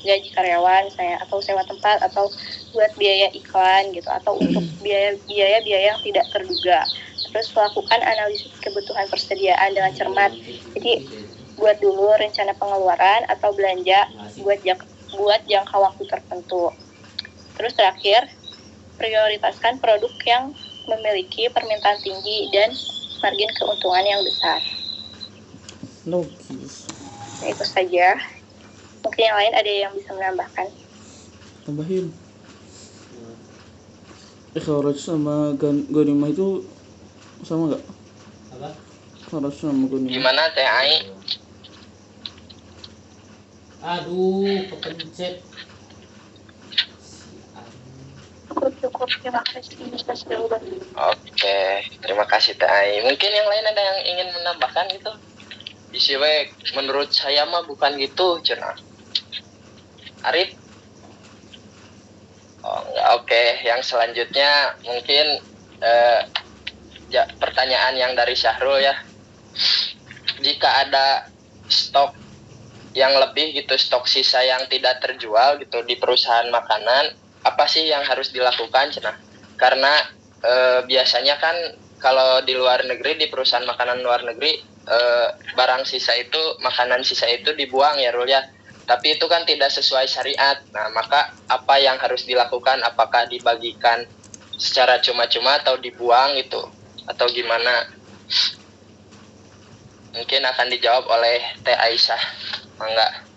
gaji karyawan saya atau sewa tempat atau buat biaya iklan gitu atau untuk biaya yang tidak terduga. Terus lakukan analisis kebutuhan persediaan dengan cermat. Jadi buat dulu rencana pengeluaran atau belanja buat jangka waktu tertentu. Terus terakhir, prioritaskan produk yang memiliki permintaan tinggi dan margin keuntungan yang besar. Logis. Nah, itu saja. Mungkin yang lain ada yang bisa menambahkan. Tambahin. Kharaj sama Ghanimah itu sama nggak? Apa? Kharaj sama Ghanimah. Gimana Teh Ai? Aduh, kepencet. Cukup. Terima kasih. Oke, terima kasih Teh Ai. Mungkin yang lain ada yang ingin menambahkan gitu? Isi menurut saya mah bukan gitu, cenah. Arif? Oh, enggak. Oke, yang selanjutnya mungkin pertanyaan yang dari Syahrul ya. Jika ada stok yang lebih gitu, stok sisa yang tidak terjual gitu di perusahaan makanan, apa sih yang harus dilakukan cenah? Karena biasanya kan kalau di luar negeri, di perusahaan makanan luar negeri, barang sisa itu, makanan sisa itu dibuang ya Rul ya. Tapi itu kan tidak sesuai syariat. Nah, maka apa yang harus dilakukan? Apakah dibagikan secara cuma-cuma atau dibuang gitu? Atau gimana? Mungkin akan dijawab oleh Teh Aisyah. Mangga.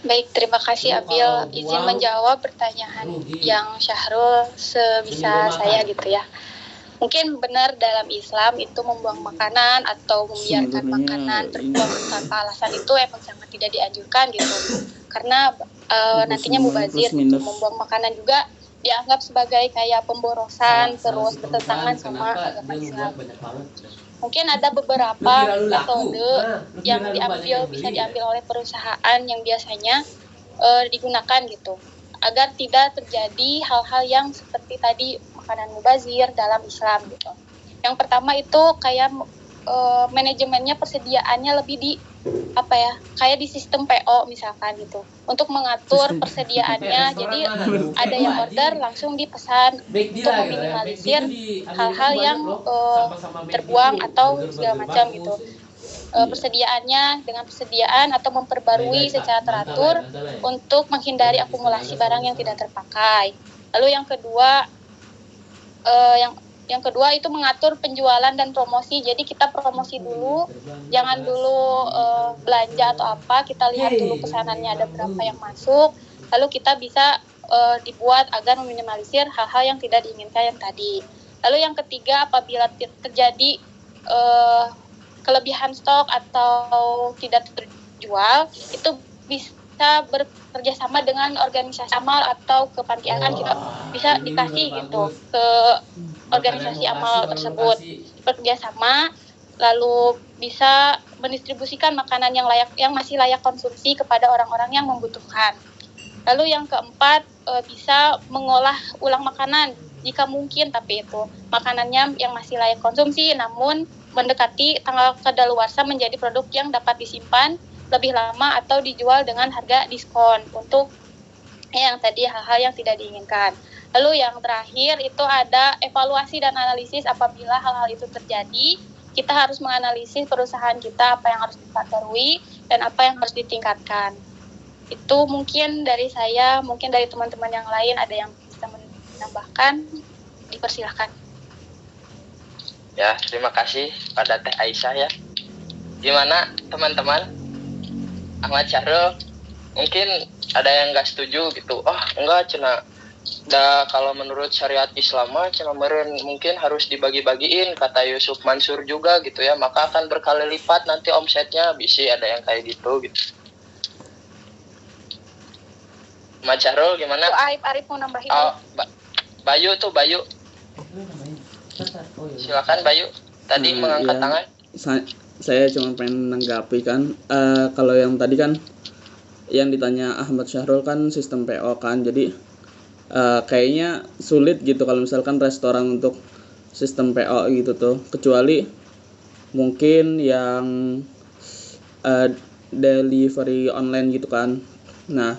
Baik, terima kasih Abil. Izin menjawab pertanyaan yang Syahrul sebisa saya gitu ya. Mungkin benar dalam Islam itu membuang makanan atau membiarkan makanan terbuang tanpa alasan itu emang sangat tidak dianjurkan gitu. Karena nantinya mubazir gitu. Membuang makanan juga dianggap sebagai kayak pemborosan, terus bertentangan sama agama Islam. Mungkin ada beberapa metode yang bisa diambil oleh perusahaan yang biasanya digunakan gitu agar tidak terjadi hal-hal yang seperti tadi makanan mubazir dalam Islam gitu. Yang pertama itu kayak manajemennya persediaannya lebih kayak di sistem PO misalkan gitu, untuk mengatur Sistem persediaannya. Jadi ada yang order langsung dipesan untuk meminimalisir hal-hal yang terbuang atau segala macam gitu. Persediaannya dengan persediaan atau memperbarui secara teratur untuk menghindari akumulasi barang yang tidak terpakai. Lalu yang kedua yang kedua itu mengatur penjualan dan promosi. Jadi kita promosi dulu, jangan dulu belanja atau apa, kita lihat dulu pesanannya ada berapa yang masuk, lalu kita bisa dibuat agar meminimalisir hal-hal yang tidak diinginkan yang tadi. Lalu yang ketiga, apabila terjadi kelebihan stok atau tidak terjual, itu bisa bekerja sama dengan organisasi amal atau ke panti asuhan, kita bisa dikasih gitu ke organisasi amal tersebut, bekerja sama, lalu bisa mendistribusikan makanan yang masih layak konsumsi kepada orang-orang yang membutuhkan. Lalu yang keempat, bisa mengolah ulang makanan jika mungkin, tapi itu makanannya yang masih layak konsumsi namun mendekati tanggal kadaluarsa menjadi produk yang dapat disimpan lebih lama atau dijual dengan harga diskon untuk yang tadi hal-hal yang tidak diinginkan. Lalu yang terakhir itu ada evaluasi dan analisis. Apabila hal-hal itu terjadi, kita harus menganalisis perusahaan kita, apa yang harus diperbarui dan apa yang harus ditingkatkan. Itu mungkin dari saya, mungkin dari teman-teman yang lain ada yang bisa menambahkan, dipersilahkan. Ya, terima kasih pada Teh Aisyah ya. Gimana teman-teman? Ahmad Syahrul, mungkin ada yang nggak setuju gitu. Enggak, cina. Kalau menurut syariat Islam cina meren mungkin harus dibagi-bagiin, kata Yusuf Mansur juga gitu ya. Maka akan berkali lipat nanti omsetnya. Bisa ada yang kayak gitu. Ahmad Syahrul gimana? Arif mau nambahin. Bayu. Silakan Bayu. Tadi mengangkat tangan. Saya cuma pengen menanggapi kan. Kalau yang tadi kan yang ditanya Ahmad Syahrul kan sistem PO kan. Jadi kayaknya sulit gitu kalau misalkan restoran untuk sistem PO gitu tuh. Kecuali mungkin yang delivery online gitu kan. Nah,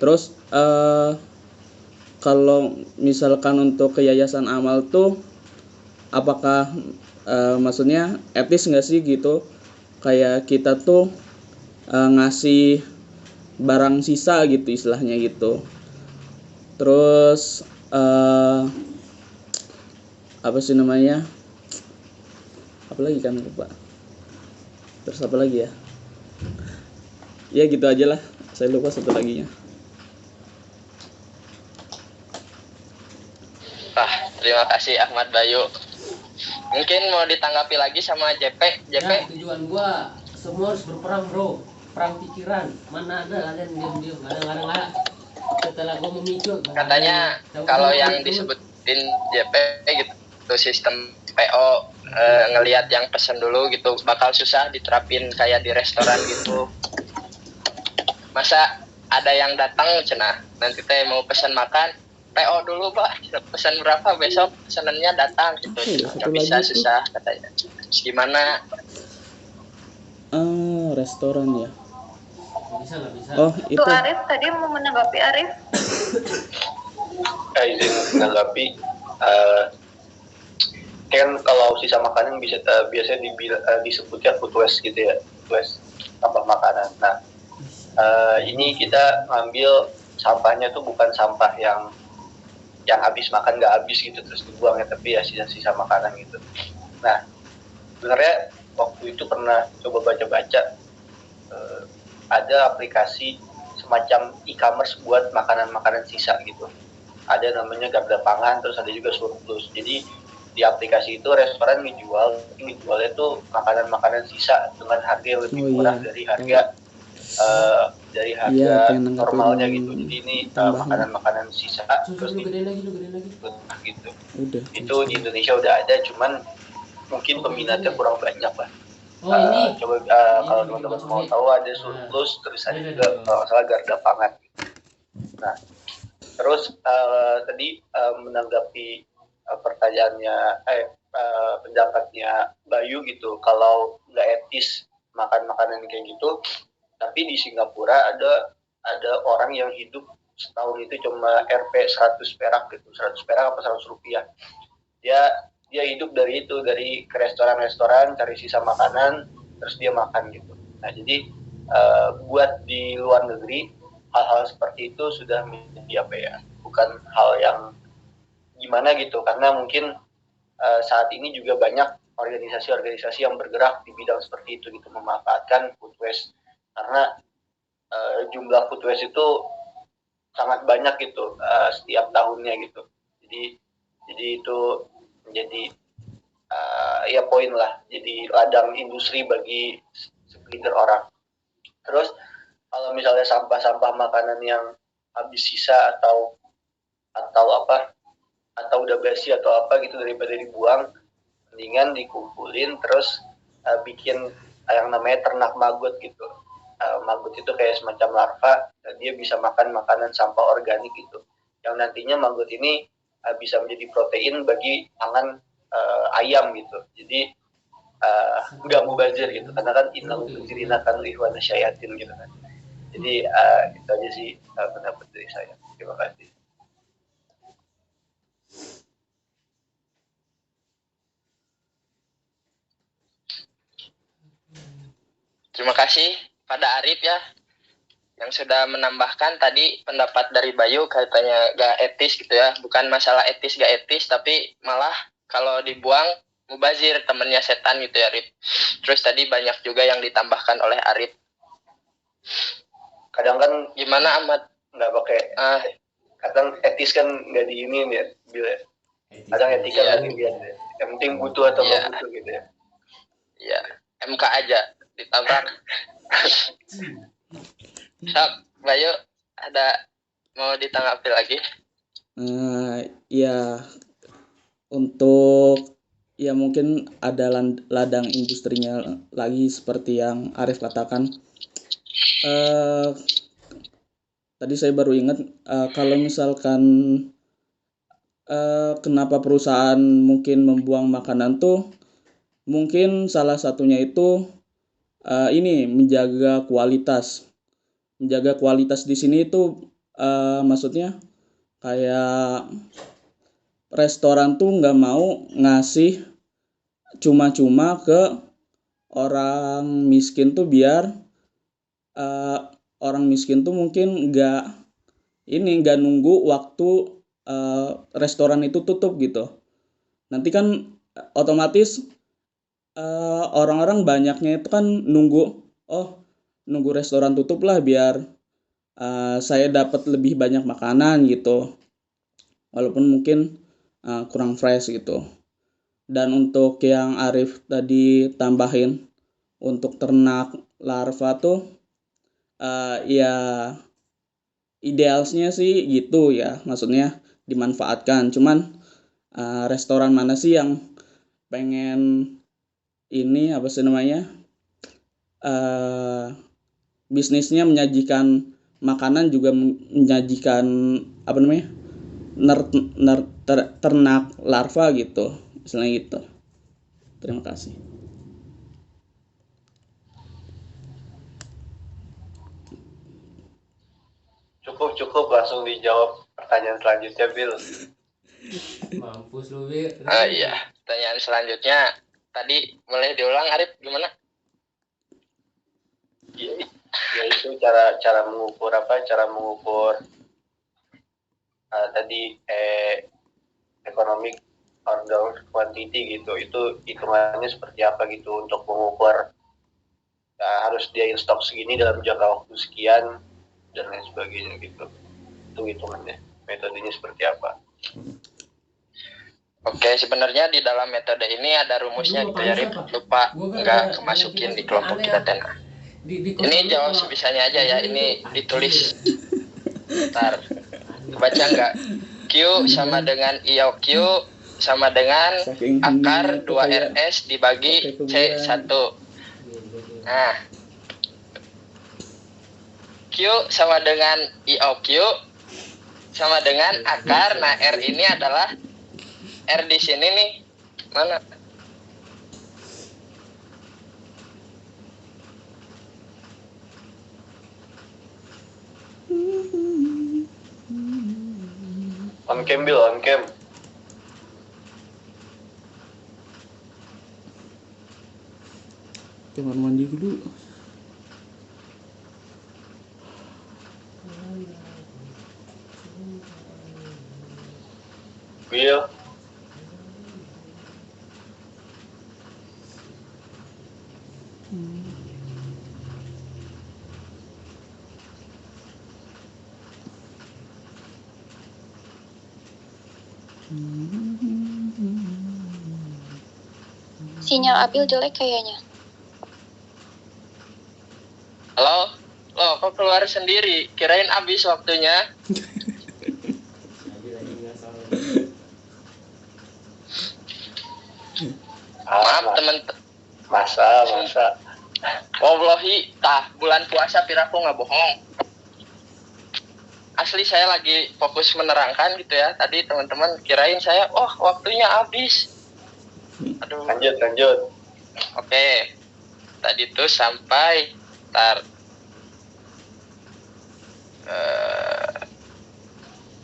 terus kalau misalkan untuk ke yayasan amal tuh apakah maksudnya etis nggak sih gitu, kayak kita tuh ngasih barang sisa gitu istilahnya gitu. Terus apa sih namanya, apa lagi kan lupa. Terus apa lagi ya gitu aja lah, saya lupa satu laginya. Terima kasih Ahmad Bayu. Mungkin mau ditanggapi lagi sama JP. Ya, tujuan gua semua harus berperang, bro. Perang pikiran. Mana ada kalian diam-diam, kadang-kadang setelah gua memicu. Katanya kalau yang disebutin JP gitu, sistem PO ngelihat yang pesen dulu gitu, bakal susah diterapin kayak di restoran gitu. Masa ada yang datang cenah, nanti teh mau pesen makan, PO dulu Pak, pesan berapa besok pesanannya datang gitu. Nggak bisa, susah katanya. Gimana? Restoran ya. Nggak bisa. Oh, itu. Arif tadi mau menanggapi Arif. Izin menanggapi. Kan kalau sisa makanan bisa biasanya disebutnya food waste gitu ya, food waste, sampah makanan. Nah, ini kita ngambil sampahnya tuh bukan sampah yang habis makan nggak habis gitu terus dibuang ya, tapi ya sisa-sisa makanan gitu. Nah, sebenarnya waktu itu pernah coba baca-baca, ada aplikasi semacam e-commerce buat makanan-makanan sisa gitu. Ada namanya Garda Pangan, terus ada juga Surplus. Jadi di aplikasi itu restoran ngejualnya tuh makanan-makanan sisa dengan harga yang lebih murah dari harga normalnya gitu. Jadi ini makanan-makanan sisa terus gedein lagi. Gitu. Udah. Itu di Indonesia udah ada, cuman mungkin peminatnya kurang banyak lah. Coba kalau teman-teman mau tahu ada Surplus, terus ada juga kalau salah Garda Pangan. Nah, terus tadi menanggapi pendapatnya Bayu gitu, kalau nggak etis makan makanan kayak gitu. Tapi di Singapura ada orang yang hidup setahun itu cuma Rp 100 perak gitu, 100 perak apa 100 rupiah. Dia hidup dari itu, dari ke restoran-restoran cari sisa makanan terus dia makan gitu. Nah jadi buat di luar negeri hal-hal seperti itu sudah menjadi apa ya, bukan hal yang gimana gitu, karena mungkin saat ini juga banyak organisasi-organisasi yang bergerak di bidang seperti itu gitu, memanfaatkan food waste, karena jumlah food waste itu sangat banyak gitu setiap tahunnya gitu. Jadi itu menjadi ya poin lah, jadi ladang industri bagi segelintir orang. Terus kalau misalnya sampah-sampah makanan yang habis sisa atau udah basi atau apa gitu, daripada dibuang, mendingan dikumpulin terus bikin yang namanya ternak maggot gitu. Maggot itu kayak semacam larva, dia bisa makan makanan sampah organik gitu, yang nantinya maggot ini bisa menjadi protein bagi pangan ayam gitu. Jadi nggak mubazir gitu, karena kan innal mubazirina kanu ikhwana syayatin gitu kan. Jadi itu aja sih pendapat dari saya. Terima kasih. Terima kasih pada Arif ya yang sudah menambahkan tadi pendapat dari Bayu katanya gak etis gitu ya. Bukan masalah etis gak etis, tapi malah kalau dibuang mubazir, temennya setan gitu ya Arif. Terus tadi banyak juga yang ditambahkan oleh Arif. Kadang kan Gimana Ahmad? nggak pakai kadang etis kan nggak di ini ya, bila kadang etika Iya. lagi biar yang penting butuh atau nggak Iya. butuh gitu ya. Iya, MK aja ditabrak. Sap, Bayu ada mau ditanggapi lagi? Ya untuk ya mungkin ada ladang industrinya lagi seperti yang Arif katakan. Tadi saya baru ingat kalau misalkan kenapa perusahaan mungkin membuang makanan tuh, mungkin salah satunya itu ini menjaga kualitas. Menjaga kualitas di sini itu maksudnya kayak restoran tuh nggak mau ngasih cuma-cuma ke orang miskin tuh, biar orang miskin tuh mungkin nggak nunggu waktu restoran itu tutup gitu. Nanti kan otomatis orang-orang banyaknya itu kan nunggu restoran tutup lah biar saya dapat lebih banyak makanan gitu, walaupun mungkin kurang fresh gitu. Dan untuk yang Arif tadi tambahin untuk ternak larva tuh ya idealnya sih gitu ya, maksudnya dimanfaatkan. Cuman restoran mana sih yang pengen ini apa sih namanya bisnisnya menyajikan makanan juga menyajikan apa namanya ternak larva gitu, misalnya gitu. Terima kasih. Cukup langsung dijawab pertanyaan selanjutnya, Bill. Mampus lu, Wir. Iya, pertanyaan selanjutnya tadi boleh diulang Arif, gimana? Ya itu cara mengukur tadi economic order quantity gitu, itu hitungannya seperti apa gitu untuk mengukur harus dia in stok segini dalam jangka waktu sekian dan lain sebagainya gitu. Itu hitungannya, metodenya seperti apa. Oke, sebenarnya di dalam metode ini ada rumusnya gitu ya Rip, lupa nggak kemasukin di kelompok kita Tena. Ini jawab sebisanya aja ya, ini ditulis. Ntar, kebaca nggak? Q sama dengan IOQ sama dengan akar 2RS dibagi C1. Nah, Q sama dengan IOQ sama dengan akar, nah R ini adalah R di sini nih, mana? On cam Bill, on cam. Kamar mandi dulu. Bill. Sinyal Abil jelek kayaknya. Halo? Loh, kok keluar sendiri? Kirain habis waktunya. Maaf teman. Masa. Wallahi, bulan puasa piraku nggak bohong. Asli saya lagi fokus menerangkan gitu ya. Tadi teman-teman kirain saya, waktunya habis. Aduh. Lanjut. Oke. Tadi tuh sampai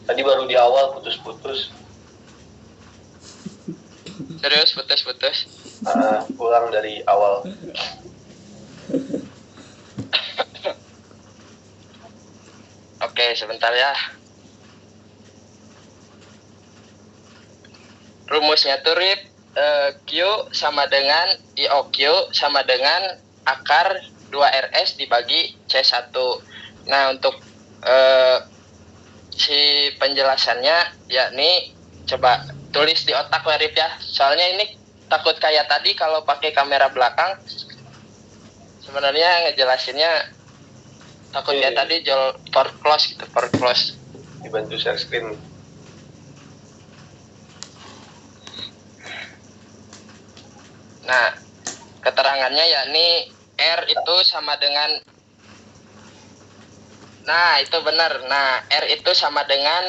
Tadi baru di awal putus-putus. Serius putus. Pulang dari awal. Oke, sebentar ya. Rumusnya tuh Rip, Q sama dengan IOQ sama dengan akar 2RS dibagi C1. Nah, untuk si penjelasannya yakni coba tulis di otak lah Rip ya. Soalnya ini takut kayak tadi kalau pakai kamera belakang. Sebenarnya ngejelasinnya takutnya tadi for close. Dibantu share screen. Nah, keterangannya yakni R itu sama dengan, nah itu benar. Nah, R itu sama dengan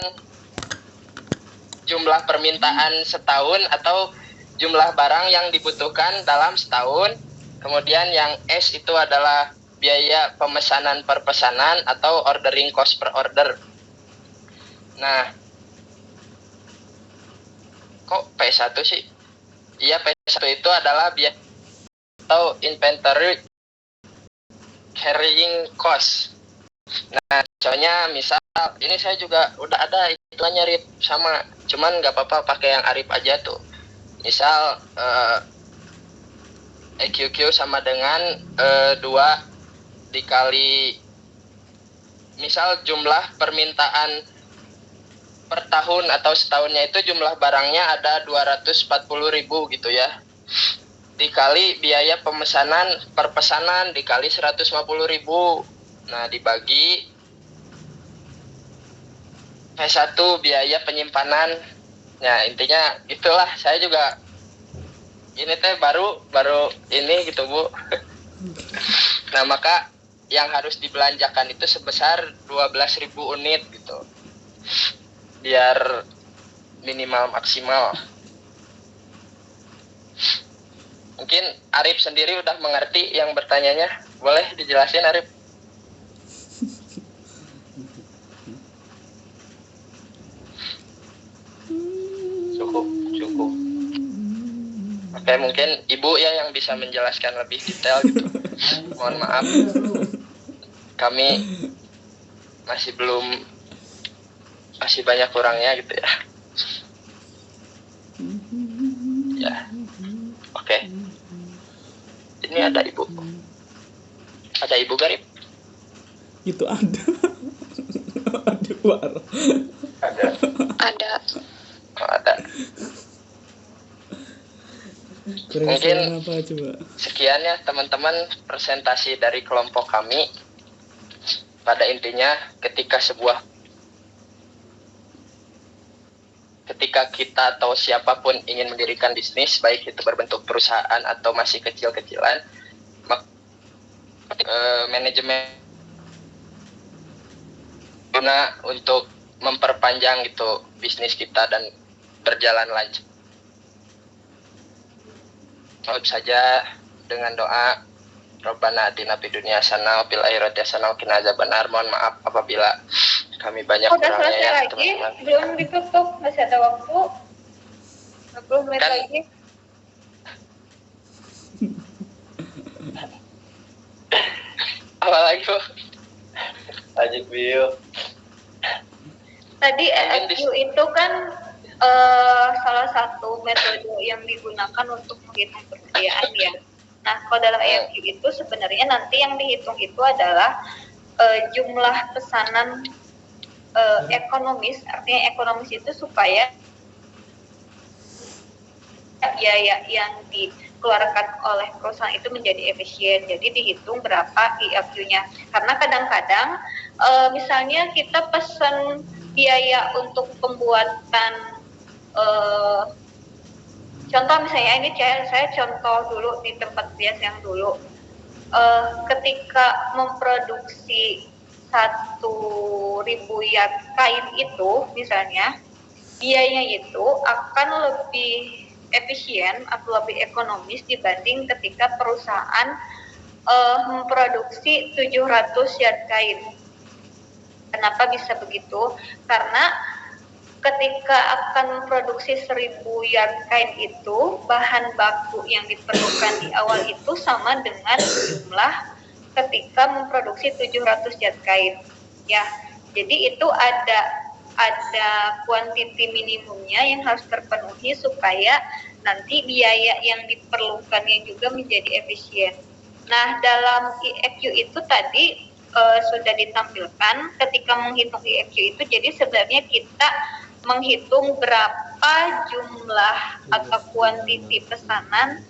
jumlah permintaan setahun atau jumlah barang yang dibutuhkan dalam setahun. Kemudian yang S itu adalah biaya pemesanan per pesanan atau ordering cost per order. Nah, kok P1 sih? Iya, P1 itu adalah biaya atau inventory carrying cost. Nah, contohnya misal ini saya juga udah ada hitungannya Rip sama, cuman nggak apa-apa pakai yang Arif aja tuh. Misal EQQ sama dengan 2 dikali misal jumlah permintaan per tahun atau setahunnya itu jumlah barangnya ada 240.000 gitu ya. Dikali biaya pemesanan per pesanan dikali 150.000. Nah, dibagi P1 biaya penyimpanan. Nah, intinya itulah, saya juga ini teh baru ini gitu Bu. Nah, maka yang harus dibelanjakan itu sebesar 12.000 unit gitu. Biar minimal maksimal. Mungkin Arif sendiri udah mengerti yang bertanyanya. Boleh dijelasin Arif? Cukup. Oke, mungkin Ibu ya yang bisa menjelaskan lebih detail gitu. Mohon maaf. Kami masih banyak kurangnya gitu ya. Ya. Oke. Ini ada Ibu. Ada Ibu Garip? Itu ada. Ada war. Ada. Oh, ada. Mungkin apa coba? sekian ya teman-teman presentasi dari kelompok kami. Pada intinya ketika kita atau siapapun ingin mendirikan bisnis, baik itu berbentuk perusahaan atau masih kecil-kecilan, manajemen guna untuk memperpanjang gitu bisnis kita dan berjalan lancar. Tentu saja dengan doa Rabbana atina fid dunya hasanah wa fil akhirati hasanah wa qina adzabannar. Mohon maaf apabila kami banyak Udah kurangnya selesai ya lagi, teman-teman. belum ditutup, masih ada waktu 20 menit Kan- lagi. Apa lagi, Bu? Lanjut Bio. Tadi Mungkin EFQ itu kan salah satu metode yang digunakan untuk menghitung persediaan ya. Nah, kalau dalam EFQ itu sebenarnya nanti yang dihitung itu adalah jumlah pesanan ekonomis. Artinya ekonomis itu supaya biaya yang dikeluarkan oleh perusahaan itu menjadi efisien. Jadi dihitung berapa IFQ-nya. Karena kadang-kadang misalnya kita pesan biaya untuk pembuatan contoh misalnya ini saya contoh dulu di tempat bias yang dulu ketika memproduksi 1.000 yard kain itu misalnya biayanya itu akan lebih efisien atau lebih ekonomis dibanding ketika perusahaan memproduksi 700 yard kain. Kenapa bisa begitu? Karena ketika akan memproduksi 1.000 yard kain itu, bahan baku yang diperlukan di awal itu sama dengan jumlah ketika memproduksi 700 yard kain. Ya, jadi itu ada kuantiti minimumnya yang harus terpenuhi supaya nanti biaya yang diperlukannya juga menjadi efisien. Nah, dalam IFQ itu tadi sudah ditampilkan ketika menghitung IFQ itu, jadi sebenarnya kita menghitung berapa jumlah atau kuantiti pesanan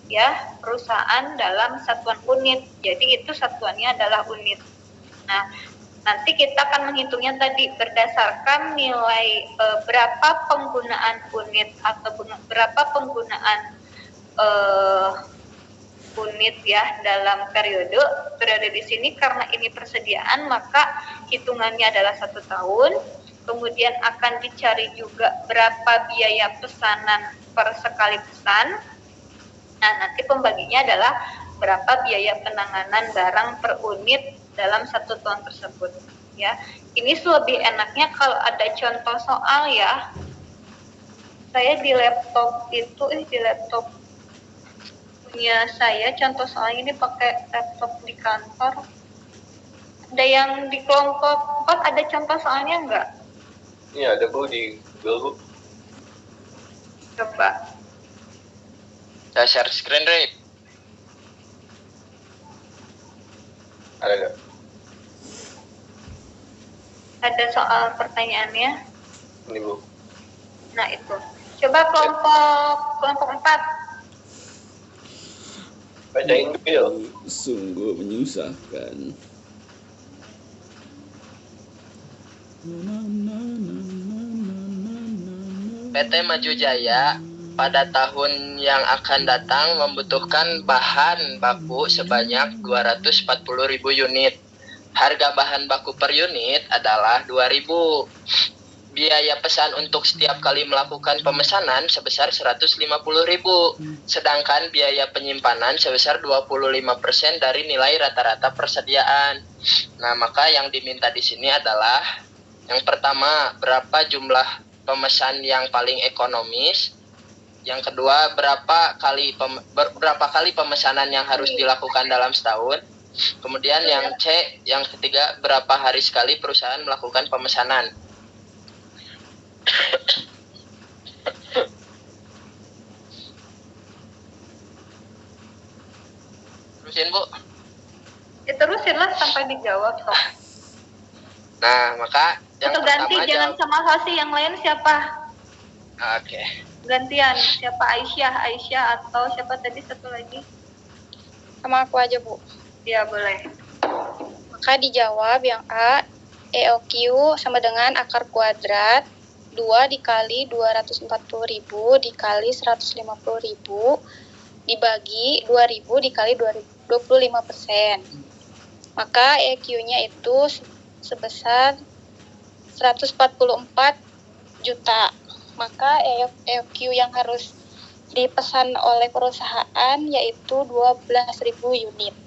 ya perusahaan dalam satuan unit. Jadi itu satuannya adalah unit. Nah, nanti kita akan menghitungnya tadi berdasarkan nilai berapa penggunaan unit atau berapa penggunaan unit ya dalam periode di sini. Karena ini persediaan maka hitungannya adalah 1 tahun. Kemudian akan dicari juga berapa biaya pesanan per sekali pesan. Nah, nanti pembaginya adalah berapa biaya penanganan barang per unit dalam 1 tahun tersebut ya. Ini lebih enaknya kalau ada contoh soal ya. Saya di laptop itu di laptop punya saya contoh soalnya ini pakai laptop di kantor. Ada yang di kelompok 4 ada contoh soalnya enggak? Iya ada Bu di Google Bu. Coba. Saya share screen, Rip. Ada nggak? Ada soal pertanyaannya. Ini Bu. Nah itu. Coba kelompok 4. Bacain Bill. Sungguh menyusahkan. PT Maju Jaya pada tahun yang akan datang membutuhkan bahan baku sebanyak 240.000 unit. Harga bahan baku per unit adalah 2.000. Biaya pesan untuk setiap kali melakukan pemesanan sebesar 150.000. Sedangkan biaya penyimpanan sebesar 25% dari nilai rata-rata persediaan. Nah, maka yang diminta di sini adalah yang pertama, berapa jumlah pemesan yang paling ekonomis. Yang kedua, berapa kali pemesanan yang harus dilakukan dalam setahun. Kemudian yang C, yang ketiga, berapa hari sekali perusahaan melakukan pemesanan. Terusin, Bu. Ya, terusinlah sampai dijawab kok. Nah, maka yang Atau ganti, pertama jangan sama Hasi, yang lain siapa? Oke. Gantian, siapa? Aisyah atau siapa tadi satu lagi? Sama aku aja, Bu. Ya boleh. Maka dijawab yang A, EOQ sama dengan akar kuadrat 2 dikali 240.000 dikali 150.000 dibagi 2.000 dikali 25%. Maka EQ-nya itu sebesar 144 juta. Maka EQ yang harus dipesan oleh perusahaan yaitu 12.000 unit.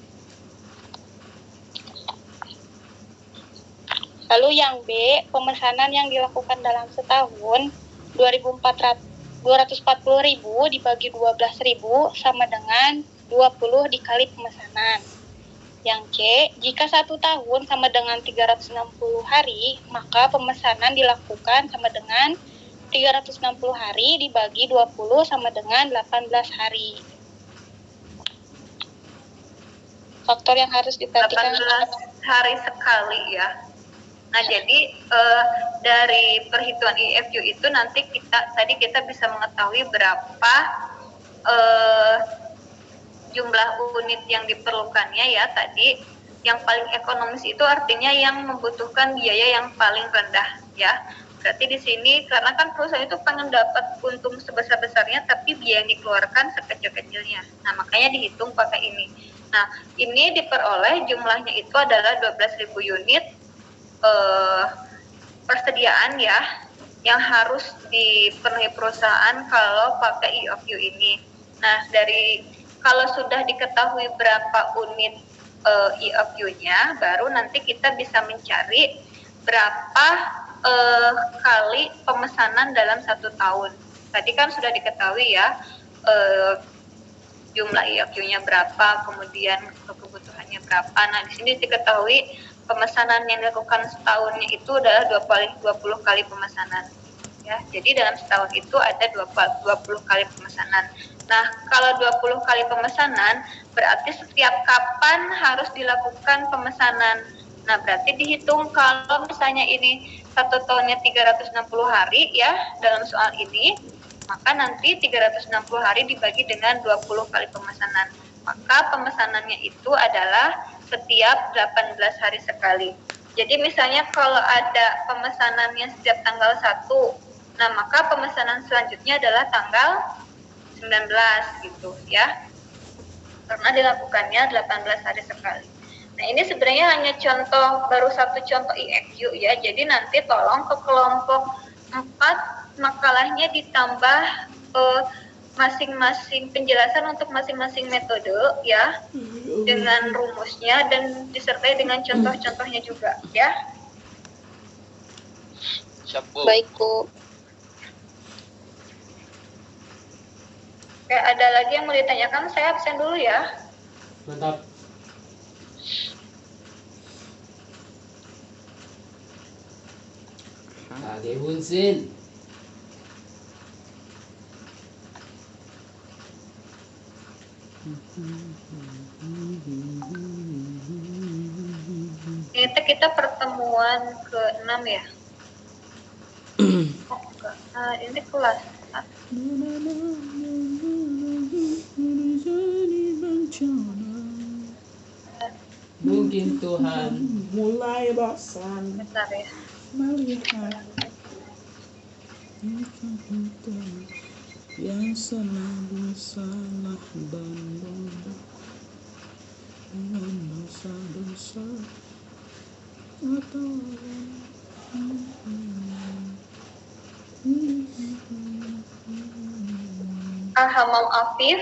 Lalu yang B, pemesanan yang dilakukan dalam setahun 240.000 dibagi 12.000 sama dengan 20 dikali pemesanan. Yang C, jika 1 tahun sama dengan 360 hari, maka pemesanan dilakukan sama dengan 360 hari dibagi 20 sama dengan 18 hari. Faktor yang harus diperhatikan 18 hari sekali ya. Nah, jadi dari perhitungan IFU itu nanti kita bisa mengetahui berapa jumlah unit yang diperlukannya ya tadi. Yang paling ekonomis itu artinya yang membutuhkan biaya yang paling rendah ya. Berarti di sini karena kan perusahaan itu pengen dapat untung sebesar-besarnya tapi biaya yang dikeluarkan sekecil-kecilnya. Nah, makanya dihitung pakai ini. Nah, ini diperoleh jumlahnya itu adalah 12.000 unit persediaan ya yang harus dipenuhi perusahaan kalau pakai IOQ ini. Nah, kalau sudah diketahui berapa unit IOQ-nya, baru nanti kita bisa mencari berapa kali pemesanan dalam 1 tahun. Tadi kan sudah diketahui ya jumlah IOQ-nya berapa, kemudian kebutuhannya berapa. Nah, di sini diketahui pemesanan yang dilakukan setahunnya itu adalah 20 kali pemesanan. Ya, jadi dalam setahun itu ada 20 kali pemesanan. Nah, kalau 20 kali pemesanan, berarti setiap kapan harus dilakukan pemesanan. Nah, berarti dihitung kalau misalnya ini 1 tahunnya 360 hari ya, dalam soal ini, maka nanti 360 hari dibagi dengan 20 kali pemesanan. Maka pemesanannya itu adalah setiap 18 hari sekali. Jadi misalnya kalau ada pemesanannya setiap tanggal 1, nah maka pemesanan selanjutnya adalah tanggal 19 gitu ya. Karena dilakukannya 18 hari sekali. Nah, ini sebenarnya hanya baru satu contoh IFU ya. Jadi nanti tolong ke kelompok 4 makalahnya ditambah masing-masing penjelasan untuk masing-masing metode ya, dengan rumusnya dan disertai dengan contoh-contohnya juga ya. Siap, Bu. Baik, Bu. Oke, ada lagi yang mau ditanyakan? Saya absen dulu ya. Mantap. Kage Hunsin. Ini kita pertemuan ke-6 ya. Oh, enggak. Nah, ini kelas 1. Mungkin Tuhan mulai bosan Bentar ya. melihat yang selalu salah dan bodoh dengan dosa-dosa atau Hamam Afif,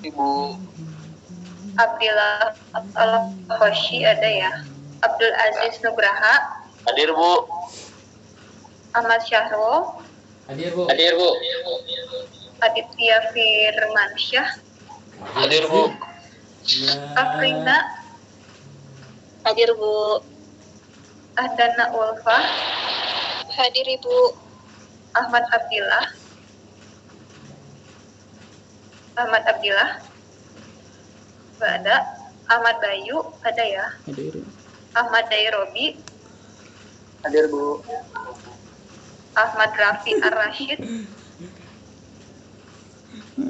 Ibu. Abdillah Al-Khoshi ada ya. Abdul Aziz Nugraha, Hadir, Bu. Ahmad Syahrul, hadir, Bu. Hadir, Bu. Aditya Firmansyah, Hadir, Bu. Afrina, Hadir, Bu. Ahdana Ulfa, Hadir, Ibu. Ahmad Abdillah, nggak ada. Ahmad Bayu ada ya. hadir Ahmad Dairobi, Hadir, Bu. Ahmad Rafi Ar-Rashid,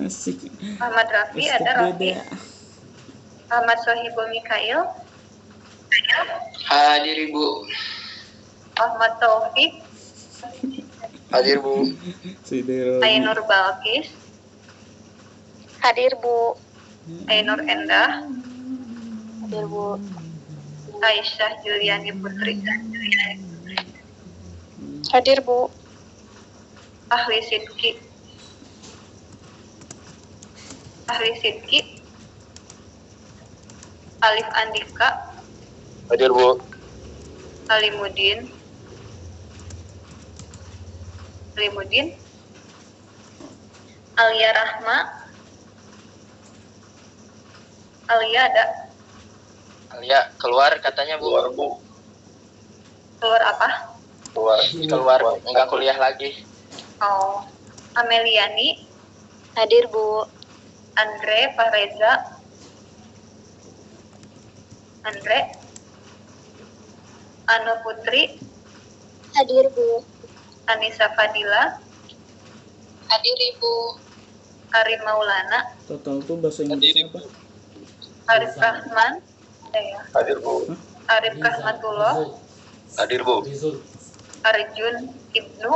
asik Ahmad Rafi ada Rafi, Ahmad Sohibul Mikail, Hadir, Ibu. Ahmad Taufik, Hadir, Bu. Ainur Balkis, Hadir, Bu. Ainur Endah, Hadir, Bu. Aisyah Juliani Putri, Hadir, Bu. Ahli Sidki, Alif Andika, Hadir, Bu. Alimuddin, Alia Rahma, Alia ada, Alia keluar katanya Bu. keluar apa? Keluar enggak kuliah lagi. Oh, Ameliani, Hadir, Bu. Andre Fahreza, Anu Putri, Hadir, Bu. Anissa Fadila, Hadir Ibu. Ari Maulana, Total tuh bahasa Inggrisnya apa? Arif Rahman, ya, Hadir Bu. Arif Rahmatullah, Hadir Bu. Arjun Ibnu,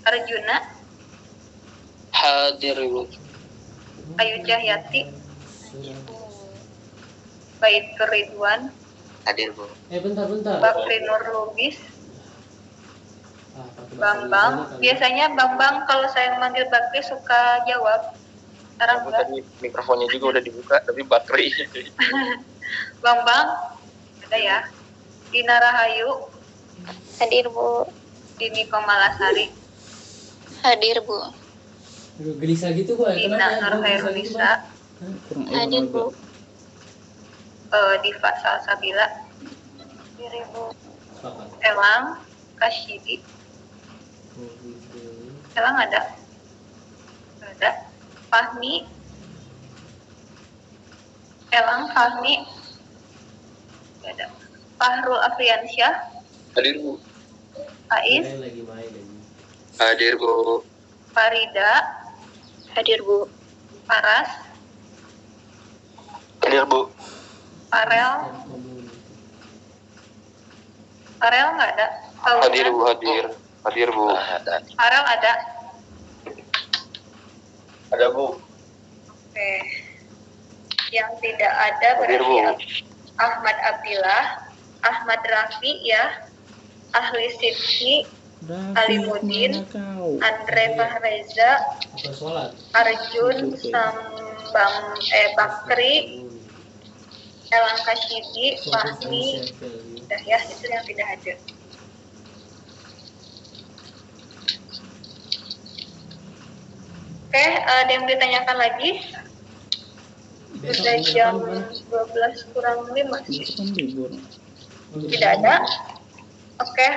Arjuna, Hadir Bu. Ayu Cahyati, Baitur Ridwan, Hadir Bu. Bentar. Bakri Nur Lubis, Pakai bahasa Bambang. Indonesia kali. Biasanya Bambang kalau saya manggil Bakri suka jawab. Sekarang Bu, enggak. tadi mikrofonnya juga udah dibuka tapi Bakri. Bambang, ada ya. Dina Rahayu, Hadir, Bu. Dini Komalasari, Hadir, Bu. Aduh, gelisah gitu gua. Dina Kenapa ya? Gua Nur gelisah gitu, Hairunisa, Kurang Hadir, Bu. Diva Salsabila, Hadir, Bu. Sepakat. Elang Kasyidi. Elang ada? Ada. Fahmi, Elang Fahmi, ada. Fahrul Afriansyah, Hadir Bu. Faiz, Kalian lagi main ini. Hadir Bu. Farida, Hadir, Bu. Paras, Hadir Bu. Farel nggak ada? Fauzan? Hadir Bu. Hadir Bu. Ada. Farel ada? Ada Bu. Oke. Yang tidak ada Hadir berarti Bu. Ahmad Abdillah, Ahmad Rafi ya, Ahli Sidki, Alimuddin, Andre Fahreza, Apa sholat? Arjun, Bakri, Elang Kasyidi, Fahmi, udah ya, itu yang tidak ada. Oke, ada yang ditanyakan lagi? Sudah jam 12 kurang 5 sih. Kan libur. Tidak ada. Oke,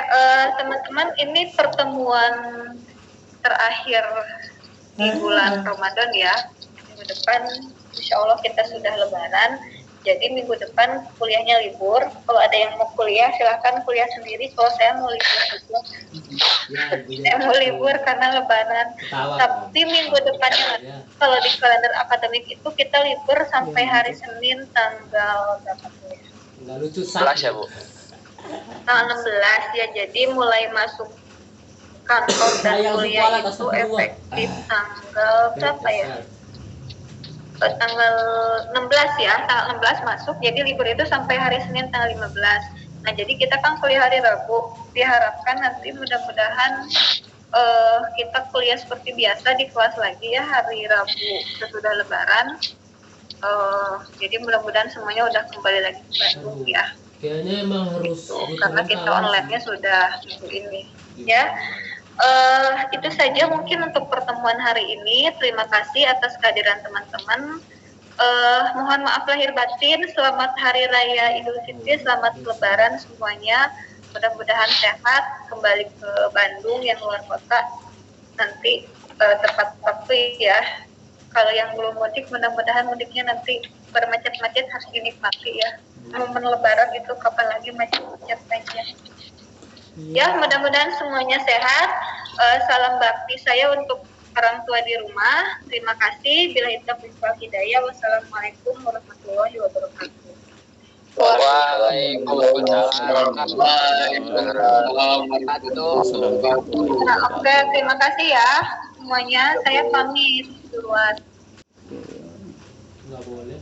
teman-teman, ini pertemuan terakhir di bulan Ramadan ya. Minggu depan, insya Allah kita sudah Lebaran. Jadi minggu depan kuliahnya libur. Kalau ada yang mau kuliah, silahkan kuliah sendiri. Kalau saya mau libur juga. Saya mau libur karena Lebaran. Tapi minggu depannya, kalau di kalender akademik itu kita libur sampai hari Senin tanggal berapa tuh ya? Enggak lucu 11 ya Bu. Tanggal 16 ya, jadi mulai masuk kantor dan kuliah itu efektif tanggal berapa ya? Tanggal 16 ya, tanggal 16 masuk, jadi libur itu sampai hari Senin tanggal 15. Nah, jadi kita kan kuliah hari Rabu, diharapkan nanti mudah-mudahan kita kuliah seperti biasa di kelas lagi ya hari Rabu sesudah Lebaran. Jadi mudah-mudahan semuanya udah kembali lagi ke Bandung ya. Kayaknya emang harus Karena kita online-nya sudah minggu ini ya. Itu saja mungkin untuk pertemuan hari ini. Terima kasih atas kehadiran teman-teman. Mohon maaf lahir batin. Selamat Hari Raya Idul Fitri, selamat Lebaran semuanya. Mudah-mudahan sehat, kembali ke Bandung yang luar kota nanti tepat waktu ya. Kalau yang belum mudik, mudah-mudahan mudiknya nanti bermacet-macet harus dinikmati ya. Momen Lebaran itu kapan lagi macet-macetnya. Ya, mudah-mudahan semuanya sehat. Salam bakti saya untuk orang tua di rumah. Terima kasih. Bila taufiq wal hidayah. Wassalamualaikum warahmatullahi wabarakatuh. Waalaikumsalam warahmatullahi wabarakatuh. Nah, oke, terima kasih ya semuanya. Saya pamit duluan. nggak boleh.